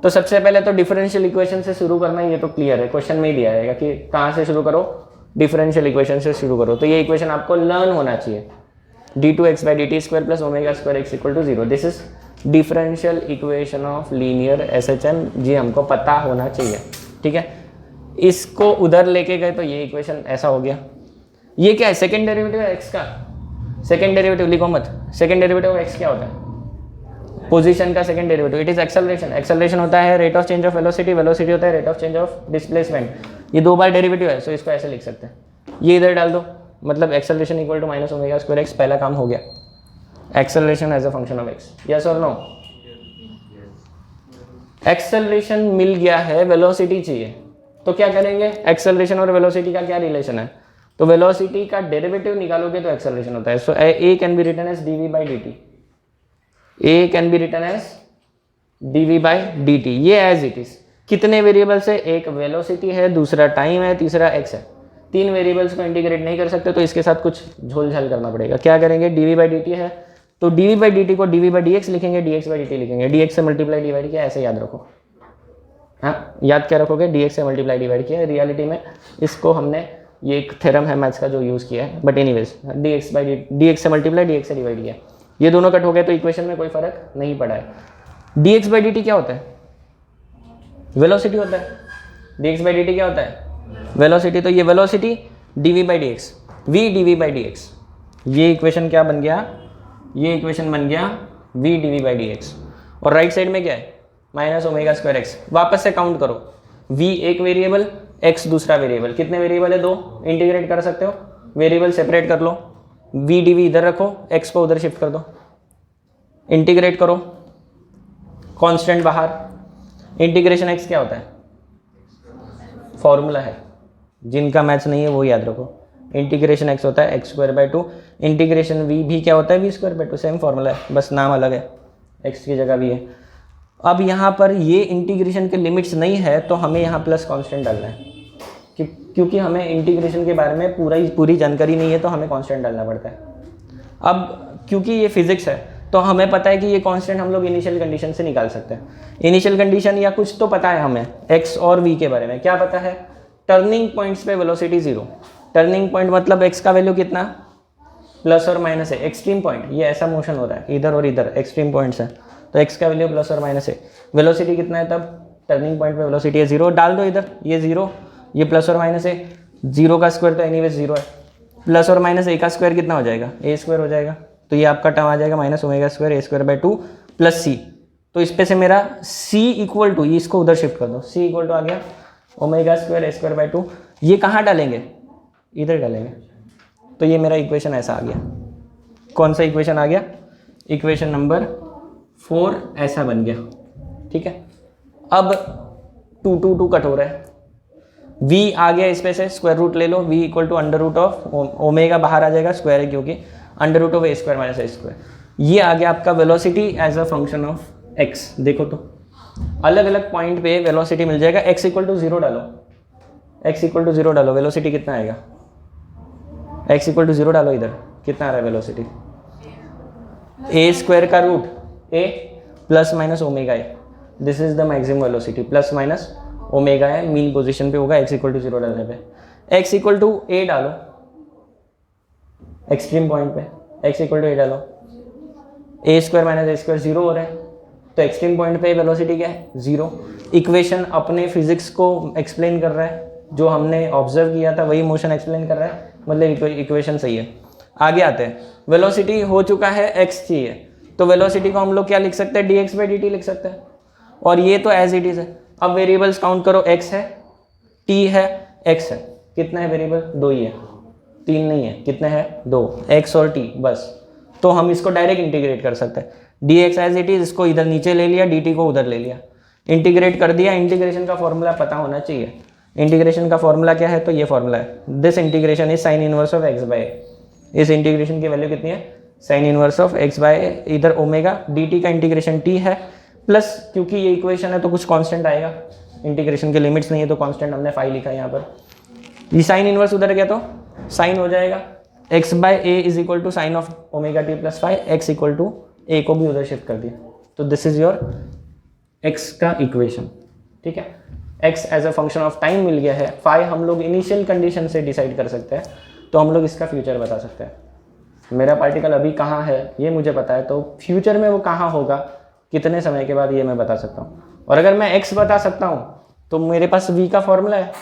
Speaker 1: तो सबसे पहले तो डिफरेंशियल इक्वेशन से शुरू करना है, ये तो क्लियर है, क्वेश्चन में ही दिया जाएगा कि कहाँ से शुरू करो, डिफरेंशियल इक्वेशन से शुरू करो। तो ये इक्वेशन आपको लर्न होना चाहिए, d2x/dt² plus omega square x equal to 0। This is differential equation of linear SHM, जी हमको पता होना चाहिए, ठीक है। इसको उधर लेके गए तो ये इक्वेशन ऐसा हो गया। ये क्या है, सेकेंड डेरिवेटिव है x का, सेकेंड डेरिवेटिव लिखो मत, सेकेंड डेरिवेटिव ऑफ x क्या होता है, पोजीशन का second derivative. It is acceleration, acceleration होता है rate of change of velocity, velocity होता है rate of change of displacement. ये दो बार डेरिवेटिव है, सो इसको ऐसे लिख सकते हैं, ये इधर डाल दो, मतलब acceleration equal to minus omega square x, पहला काम हो गया, acceleration as a function of x. Yes और नो, एक्सेलरेशन मिल गया है, वेलोसिटी चाहिए, तो क्या करेंगे, एक्सेलरेशन और वेलोसिटी का क्या रिलेशन है, तो वेलोसिटी का डेरिवेटिव निकालोगे तो एक्सेलरेशन होता है। So A can be written as dv/dt, A can be written as dv/dt, ये एज इट इज। कितने वेरिएबल से, एक वेलोसिटी है, दूसरा टाइम है, तीसरा x है। तीन वेरिएबल्स को इंटीग्रेट नहीं कर सकते तो इसके साथ कुछ झोल-झाल करना पड़ेगा। क्या करेंगे, dv/dt है तो dv/dt को dv/dx लिखेंगे, dx/dt लिखेंगे, dx से मल्टीप्लाई डिवाइड किया, ऐसे याद रखो। हाँ, याद क्या रखोगे, dx से मल्टीप्लाई डिवाइड किया। रियलिटी में इसको हमने, ये एक थ्योरम है मैथ्स का जो यूज़ किया है, बट एनीवेज dx से मल्टीप्लाई, dx से डिवाइड किया, ये दोनों कट हो गए तो इक्वेशन में कोई फर्क नहीं पड़ा है। dx/dt क्या होता है, वेलोसिटी होता है, dx बाई dt क्या होता है? वेलोसिटी। तो ये velocity dv by dx, v dv by dx, ये इक्वेशन क्या बन गया? ये इक्वेशन बन गया v dv बाई dx। और राइट साइड में क्या है? Minus omega square x. वापस से काउंट करो, v एक वेरिएबल, x दूसरा वेरिएबल। कितने वेरिएबल है? 2। इंटीग्रेट कर सकते हो, वेरिएबल सेपरेट कर लो, v dv इधर रखो, x को उधर शिफ्ट कर दो, इंटीग्रेट करो, कांस्टेंट बाहर। इंटीग्रेशन x क्या होता है? फॉर्मूला है, जिनका मैथ्स नहीं है वो याद रखो। इंटीग्रेशन x होता है x²/2। इंटीग्रेशन v भी क्या होता है? v²/2। सेम फॉर्मूला है, बस नाम अलग है, x की जगह v है। अब यहाँ पर ये इंटीग्रेशन के लिमिट्स नहीं है तो हमें यहाँ प्लस कांस्टेंट डालना है, क्योंकि हमें इंटीग्रेशन के बारे में पूरी जानकारी नहीं है तो हमें कांस्टेंट डालना पड़ता है। अब क्योंकि ये फिजिक्स है तो हमें पता है कि ये कांस्टेंट हम लोग इनिशियल कंडीशन से निकाल सकते हैं। इनिशियल कंडीशन या कुछ तो पता है हमें x और v के बारे में। क्या पता है? टर्निंग पॉइंट्स पे वेलोसिटी 0। टर्निंग पॉइंट मतलब x का वैल्यू कितना? प्लस और माइनस है। एक्सट्रीम पॉइंट, ये ऐसा मोशन हो रहा है, इधर और इधर एक्सट्रीम पॉइंट्स है, तो x का वैल्यू प्लस और माइनस है। वेलोसिटी कितना है तब? टर्निंग पॉइंट पे वेलोसिटी है 0। डाल दो इधर, ये 0, ये प्लस और माइनस है। 0 का स्क्वायर तो एनीवेज 0 है, प्लस और माइनस a का स्क्वायर कितना हो जाएगा? a² हो जाएगा। तो ये आपका टर्म आ जाएगा minus omega square a²/2 plus c। तो इस पे से मेरा c इक्वल टू, इसको उधर शिफ्ट कर दो, c इक्वल टू आ गया ओमेगा स्क्वायर a²/2। ये कहाँ डालेंगे? इधर डालेंगे। तो ये मेरा इक्वेशन ऐसा आ गया। कौन सा इक्वेशन आ गया? इक्वेशन नंबर 4 ऐसा बन गया। ठीक है, अब 2 2 2 कट हो रहा है, v आ गया, इस पे से स्क्वायर रूट ले लो, v equal to under root of omega बाहर आ जाएगा, स्क्वायर है क्योंकि, under root of a² minus a²। ये आ गया आपका velocity as a function of x। देखो तो अलग अलग पॉइंट पे वेलोसिटी मिल जाएगा। x इक्वल टू 0 डालो, x इक्वल टू 0 डालो, वेलोसिटी कितना आएगा? x इक्वल टू 0 डालो, इधर कितना आ रहा है वेलोसिटी? a² का रूट a प्लस माइनस ओमेगा है। This is the maximum velocity, plus minus omega है, मीन पोजीशन पे होगा x इक्वल टू 0 डालने पे। x इक्वल टू a डालो, एक्सट्रीम पॉइंट पे x इक्वल टू a डालो, a² माइनस a² 0 हो रहा है, तो एक्सट्रीम पॉइंट पे वेलोसिटी क्या है? 0। इक्वेशन अपने फिजिक्स को एक्सप्लेन कर रहा है, जो हमने ऑब्जर्व किया था वही मोशन एक्सप्लेन कर रहा है, मतलब इक्वेशन सही है। आगे आते हैं, वेलोसिटी हो चुका है, x चाहिए, तो वेलोसिटी को हम लोग क्या लिख सकते हैं? dx बाई dt लिख सकते हैं, और ये तो एज इट इज है। अब वेरिएबल्स काउंट करो, x है, t है, x है। कितना है वेरिएबल? 2 ही है, 3 नहीं है। कितने हैं? 2, x और t बस। तो हम इसको डायरेक्ट इंटीग्रेट कर सकते हैं, dx एज इट इज, इसको इधर नीचे ले लिया, dt को उधर ले लिया, इंटीग्रेट कर दिया। इंटीग्रेशन का फॉर्मूला पता होना चाहिए। इंटीग्रेशन का फॉर्मूला क्या है? तो ये फॉर्मूला है, this integration is sine inverse of x by. इस इंटीग्रेशन की वैल्यू कितनी है? Sine inverse of x by, इधर ओमेगा, dt का इंटीग्रेशन t है, प्लस क्योंकि ये इक्वेशन है तो कुछ कांस्टेंट आएगा, इंटीग्रेशन के लिमिट्स नहीं है तो कांस्टेंट हमने फाई लिखा है यहाँ पर। ये साइन इनवर्स उधर गया तो साइन हो जाएगा, x by a is equal to sine of omega t plus phi, x equal to a को भी उधर शिफ्ट कर दिया, तो दिस इज योर x का इक्वेशन। ठीक है, x as a function of time मिल गया है, फाई हम लोग इनिशियल कंडीशन से डिसाइड कर सकते हैं, तो हम लोग इसका फ्यूचर बता सकते हैं। मेरा पार्टिकल अभी कहाँ है ये मुझे पता है, तो फ्यूचर में वो कहाँ होगा, कितने समय के बाद, ये मैं बता सकता हूँ। और अगर मैं x बता सकता हूँ तो मेरे पास v का फॉर्मूला है,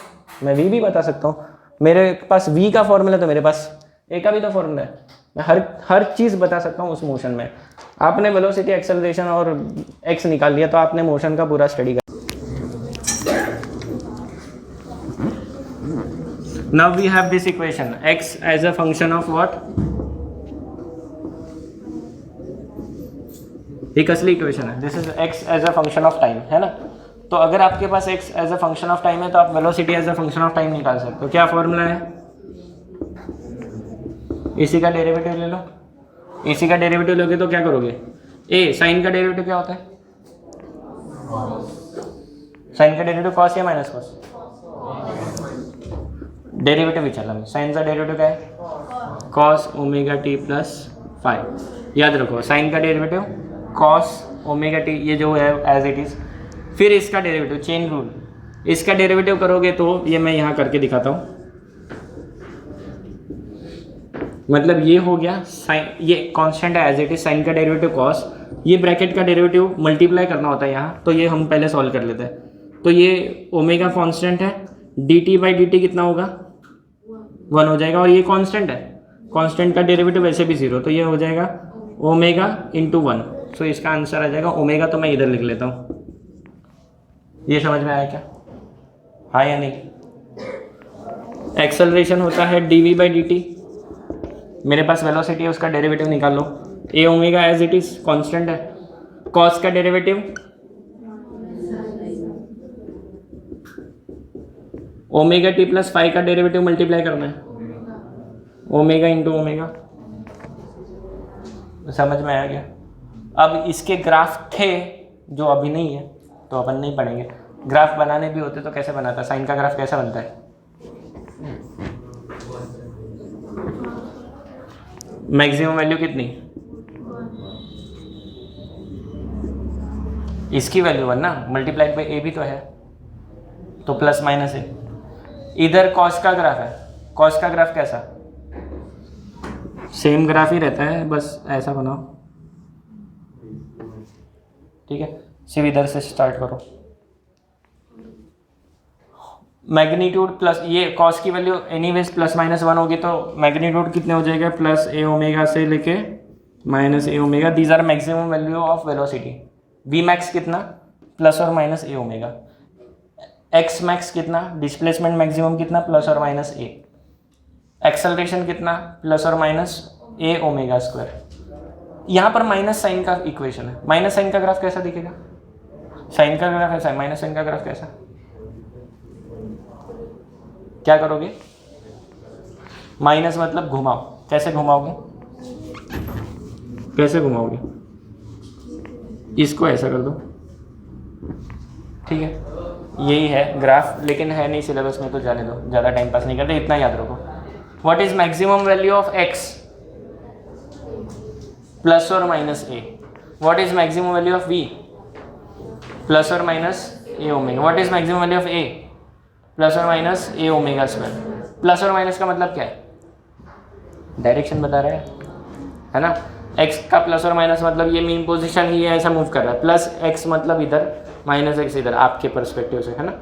Speaker 1: मैं v भी बता सकता हूँ। मेरे पास v का फॉर्मूला है तो मेरे पास a का भी तो फॉर्मूला है, मैं हर चीज़ बता सकता हूँ उस मोशन में। आपने वेलोसिटी, एक्सेलरेशन और x निकाल लिया तो आपने मोशन का पूरा स्टडी कर। Now we have this equation, x as a function of what? एक असली इक्वेशन है, this is x as a function of time, है ना। तो अगर आपके पास x as a function of time है तो आप velocity as a function of time निकाल सकते हो। क्या फॉर्मूला है? इसी का डेरिवेटिव ले लो, इसी का डेरिवेटिव लोगे तो क्या करोगे? a, साइन का डेरिवेटिव क्या होता है? साइन का डेरिवेटिव कॉस या माइनस कॉस? डेरिवेटिव विचारला मी, साइनचा डेरिवेटिव क्या है? Cos omega T plus five. याद रखो, साइन का डेरिवेटिव कॉस ओमेगा टी, ये जो है एज इट इज। फिर इसका डेरिवेटिव, चेन रूल, इसका डेरिवेटिव करोगे तो ये मैं यहाँ करके दिखाता हूँ, मतलब ये हो गया साइन, ये कांस्टेंट है एज इट इज, साइन का डेरिवेटिव कॉस, ये ब्रैकेट का डेरिवेटिव मल्टीप्लाई करना होता है यहाँ, तो ये हम पहले सॉल्व कर लेते हैं। तो ये ओमेगा कांस्टेंट है, D T by D T कितना होगा 1 हो जाएगा, और ये कांस्टेंट है, कांस्टेंट का डेरिवेटिव वैसे भी 0, तो ये हो जाएगा ओमेगा इंटू 1। सो इसका आंसर आ जाएगा ओमेगा, तो मैं इधर लिख लेता हूँ। ये समझ में आया क्या, हाँ या नहीं? एक्सेलरेशन होता है dv बाई dt, मेरे पास वेलोसिटी है, उसका डेरिवेटिव निकाल लो। A omega as it is constant है, कॉस का derivative omega T plus phi का डेरिवेटिव मल्टीप्लाई करना है, ओमेगा इंटू ओमेगा। समझ में आ गया? अब इसके ग्राफ थे जो अभी नहीं है, तो अपन नहीं पढ़ेंगे। ग्राफ बनाने भी होते तो कैसे बनाता, साइन का ग्राफ कैसा बनता है? मैक्सिमम वैल्यू कितनी, इसकी वैल्यू 1 ना, मल्टीप्लाइड बाई ए भी तो है, तो प्लस माइनस है। इधर कॉस का ग्राफ है, कॉस का ग्राफ कैसा, सेम ग्राफ ही रहता है, बस ऐसा बनाओ, ठीक है। सिर्फ इधर से स्टार्ट करो। मैग्नीट्यूड प्लस ये कॉस की वैल्यू एनीवेज प्लस माइनस 1 होगी, तो मैग्नीट्यूड कितने हो जाएगा, प्लस ए ओमेगा से लेके minus A omega. These are maximum value of velocity. V max कितना, प्लस और माइनस ए ओमेगा। एक्स मैक्स कितना, डिस्प्लेसमेंट मैक्सिमम कितना, प्लस और माइनस ए। एक्सेलरेशन कितना, प्लस और माइनस ए ओमेगा स्क्वायर। यहाँ पर माइनस साइन का इक्वेशन है, माइनस साइन का ग्राफ कैसा दिखेगा, साइन का ग्राफ ऐसा है, माइनस साइन का ग्राफ कैसा, क्या करोगे, माइनस मतलब घुमाओ, कैसे घुमाओगे, कैसे घुमाओगे, इसको ऐसा कर दो, ठीक है। यही है ग्राफ, लेकिन है नहीं सिलेबस में, तो जाने दो, ज़्यादा टाइम पास नहीं करते, इतना याद रखो। What is maximum value of X, plus और minus A. What is maximum value of V, plus और minus A omega. What is maximum value of A, plus और माइनस ए ओमेगा स्क्वायर। प्लस और माइनस का मतलब क्या है, डायरेक्शन बता रहा है ना। एक्स का प्लस और माइनस मतलब ये मेन पोजीशन ही है, ऐसा मूव कर रहा है, प्लस एक्स मतलब इधर, माइनस एक्स इधर, आपके पर्सपेक्टिव से, है ना।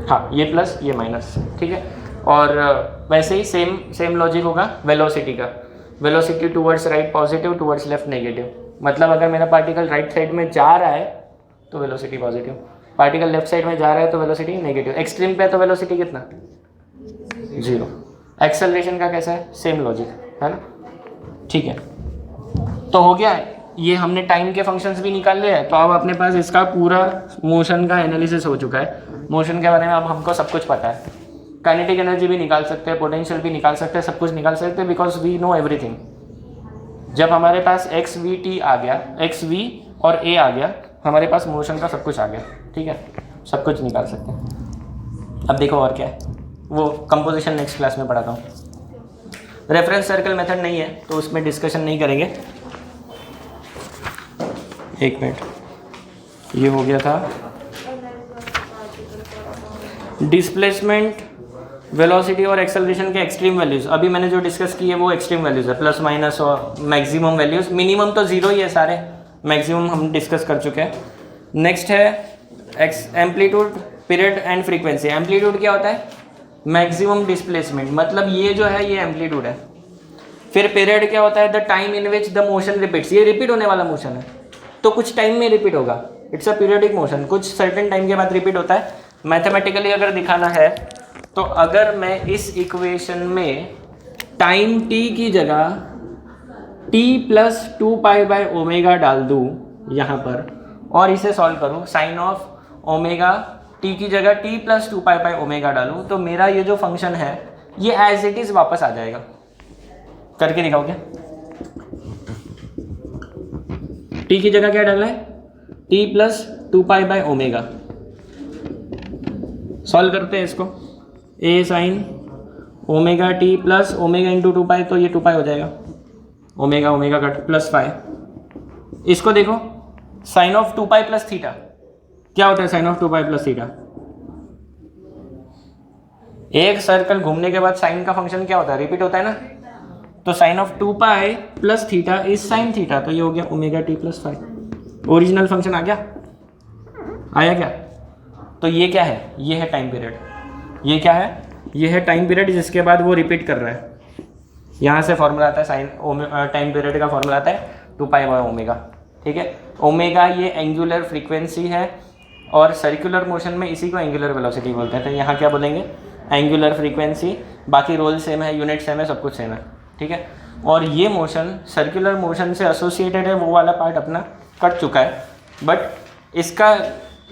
Speaker 1: हाँ, ये प्लस ये माइनस, ठीक है। और वैसे ही सेम लॉजिक होगा वेलोसिटी का। Velocity towards right positive, towards left negative. मतलब अगर मेरा पार्टिकल राइट साइड में जा रहा है तो velocity positive, particle left side में जा रहा है तो वेलोसिटी नेगेटिव। एक्सट्रीम पे तो वेलोसिटी कितना, 0। एक्सेलरेशन का कैसा है, सेम लॉजिक, है ना, ठीक है। तो हो गया, ये हमने टाइम के फंक्शंस भी निकाल लिए हैं, तो अब अपने पास इसका पूरा मोशन का एनालिसिस हो चुका है। मोशन के बारे में अब हमको सब कुछ पता है। काइनेटिक एनर्जी भी निकाल सकते हैं, पोटेंशियल भी निकाल सकते हैं, सब कुछ निकाल सकते हैं, बिकॉज वी नो एवरीथिंग। जब हमारे पास एक्स वी टी आ गया, एक्स वी और ए आ गया, हमारे पास मोशन का सब कुछ आ गया, ठीक है, सब कुछ निकाल सकते हैं। अब देखो और क्या है, वो कंपोजिशन नेक्स्ट क्लास में पढ़ाता हूँ। रेफरेंस सर्कल मेथड नहीं है तो उसमें डिस्कशन नहीं करेंगे। एक मिनट, ये हो गया था डिस्प्लेसमेंट, वेलोसिटी और एक्सेलरेशन के एक्सट्रीम वैल्यूज़। अभी मैंने जो डिस्कस की है वो एक्सट्रीम वैल्यूज़ है, प्लस माइनस और मैक्सिमम वैल्यूज़। मिनिमम तो 0 ही है सारे, मैक्सिमम हम डिस्कस कर चुके हैं। नेक्स्ट है amplitude, period and frequency. Amplitude क्या होता है, मैक्सिमम डिस्प्लेसमेंट, मतलब ये जो है ये एम्पलीट्यूड है। फिर पीरियड क्या होता है, the time in which the motion repeats, ये रिपीट होने वाला मोशन है, तो कुछ टाइम में रिपीट होगा, इट्स अ पीरियडिक मोशन, कुछ सर्टेन टाइम के बाद रिपीट होता है। मैथमेटिकली अगर दिखाना है तो अगर मैं इस इक्वेशन में टाइम t की जगह t प्लस 2π/ω डाल दूँ यहाँ पर और इसे सॉल्व करूँ, साइन ऑफ ओमेगा t की जगह t प्लस 2π/ω डालूँ, तो मेरा ये जो फंक्शन है ये एज इट इज़ वापस आ जाएगा। करके दिखाओ क्या, t की जगह क्या डालना है, t प्लस 2π/ω। सॉल्व करते हैं इसको, a sine omega t plus omega into 2π, तो ये 2π हो जाएगा, omega omega cut plus phi. इसको देखो, साइन ऑफ 2π प्लस थीटा क्या होता है, साइन ऑफ 2π प्लस थीटा। एक सर्कल घूमने के बाद साइन का फंक्शन क्या होता है, रिपीट होता है ना, तो sine of 2π plus theta is sine theta, तो ये हो गया omega t plus phi. Original function आ गया, आया क्या? तो ये क्या है? ये है टाइम पीरियड। ये क्या है? ये है टाइम पीरियड, जिसके बाद वो रिपीट कर रहा है। यहाँ से फॉर्मूला आता है साइन टाइम पीरियड का फॉर्मूला आता है 2π/ω, ठीक है। ओमेगा ये एंगुलर फ्रीक्वेंसी है, और सर्कुलर मोशन में इसी को एंगुलर वेलोसिटी बोलते हैं। तो यहाँ क्या बोलेंगे? Angular frequency. बाकी रोल सेम है, यूनिट सेम है, सब कुछ सेम है, ठीक है। और ये मोशन सर्कुलर मोशन से एसोसिएटेड है, वो वाला पार्ट अपना कट चुका है, बट इसका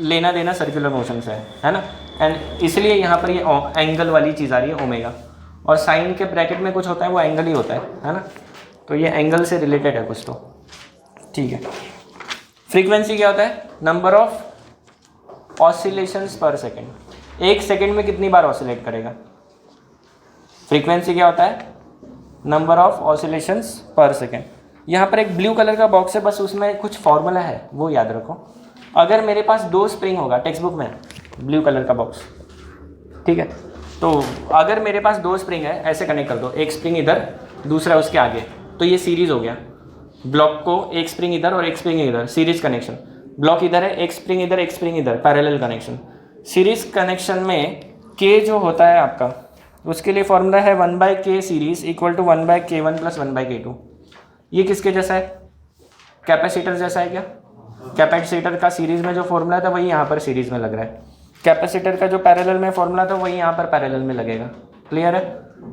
Speaker 1: लेना देना सर्कुलर मोशन से है ना। एंड इसलिए यहाँ पर ये एंगल वाली चीज़ आ रही है ओमेगा, और साइन के ब्रैकेट में कुछ होता है वो एंगल ही होता है ना। तो ये एंगल से रिलेटेड है कुछ, तो ठीक है। फ्रीक्वेंसी क्या होता है? नंबर ऑफ ऑसिलेशंस पर सेकेंड। एक सेकेंड में कितनी बार ऑसिलेट करेगा? फ्रीक्वेंसी क्या होता है? नंबर ऑफ ऑसिलेशंस पर सेकेंड। यहाँ पर एक ब्लू कलर का बॉक्स है, बस उसमें कुछ फॉर्मूला है, वो याद रखो। अगर मेरे पास 2 स्प्रिंग होगा, टेक्स्ट बुक में ब्लू कलर का बॉक्स, ठीक है। तो अगर मेरे पास 2 स्प्रिंग है, ऐसे कनेक्ट कर दो, एक स्प्रिंग इधर, दूसरा उसके आगे, तो ये सीरीज हो गया। ब्लॉक को एक स्प्रिंग इधर और एक स्प्रिंग इधर, सीरीज कनेक्शन। ब्लॉक इधर है, एक स्प्रिंग इधर, एक स्प्रिंग इधर, पैरेलल कनेक्शन। सीरीज कनेक्शन में के जो होता है आपका, उसके लिए फॉर्मूला है 1/k series equal to 1/k1 + 1/k2। ये किसके जैसा है? कैपेसिटर जैसा है क्या? कैपेसिटर का सीरीज में जो फॉर्मूला था वही यहाँ पर सीरीज में लग रहा है। कैपेसिटर का जो पैरेलल में फॉर्मूला था वही यहाँ पर पैरेलल में लगेगा। क्लियर है?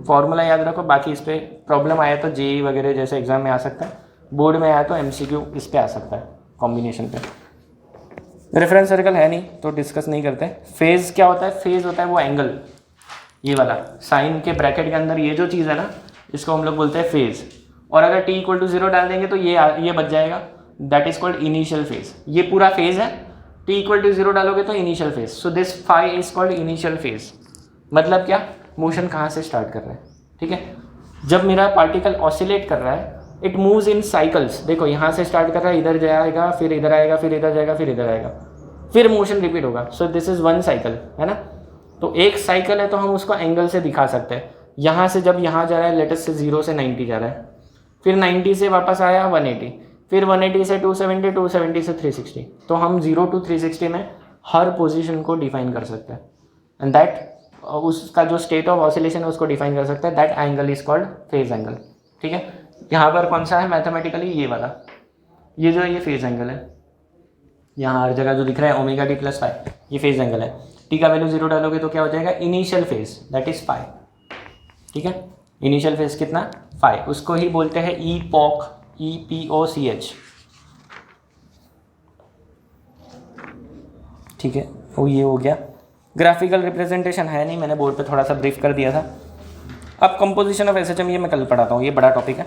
Speaker 1: फॉर्मूला याद रखो। बाकी इस पर प्रॉब्लम आया तो जेई वगैरह जैसे एग्जाम में आ सकता है, बोर्ड में आया तो एमसीक्यू इस पे आ सकता है, कॉम्बिनेशन पे। रेफरेंस सर्कल है नहीं तो डिस्कस नहीं करते। फेज क्या होता है? फेज होता है वो एंगल, ये वाला साइन के ब्रैकेट के अंदर ये जो चीज़ है ना, इसको हम लोग बोलते हैं फेज। और अगर t = 0 डाल देंगे तो ये बच जाएगा, that is called initial phase. ये पूरा फेज है, t = 0 डालोगे तो initial phase. So this phi is called initial phase. मतलब क्या? मोशन कहाँ से स्टार्ट कर रहा है, ठीक है। जब मेरा पार्टिकल ऑसिलेट कर रहा है, इट मूव्स इन साइकिल्स। देखो यहाँ से स्टार्ट कर रहा है, इधर जाएगा, फिर इधर आएगा, फिर इधर जाएगा, फिर इधर आएगा, फिर मोशन रिपीट होगा। सो दिस इज 1 साइकिल, है ना। तो एक साइकिल है तो हम उसको एंगल से दिखा सकते हैं। यहाँ से जब यहाँ जा रहा है, लेटेस्ट से 0 से 90 जा रहा है, फिर 90 से वापस आया 180, फिर 180 से 270, 270 से 360। तो हम 0 to 360 में हर पोजीशन को डिफाइन कर सकते हैं, एंड दैट उसका जो स्टेट ऑफ ऑसिलेशन है उसको डिफाइन कर सकते हैं। That angle is called phase angle, ठीक है। यहाँ पर कौन सा है मैथमेटिकली? ये वाला, ये जो है ये फेज एंगल है। यहाँ हर जगह जो दिख रहा है ω t + φ, ये फेज एंगल है। t का वैल्यू 0 डालोगे तो क्या हो जाएगा? इनिशियल फेज, दैट इज φ, ठीक है। इनिशियल फेज कितना? φ। उसको ही बोलते हैं EPOCH, EPOCH, ठीक है। वो ये हो गया। ग्राफिकल रिप्रेजेंटेशन है नहीं, मैंने बोर्ड पे थोड़ा सा ब्रीफ कर दिया था। अब कंपोजिशन ऑफ SHM ये मैं कल पढ़ाता हूँ, ये बड़ा टॉपिक है।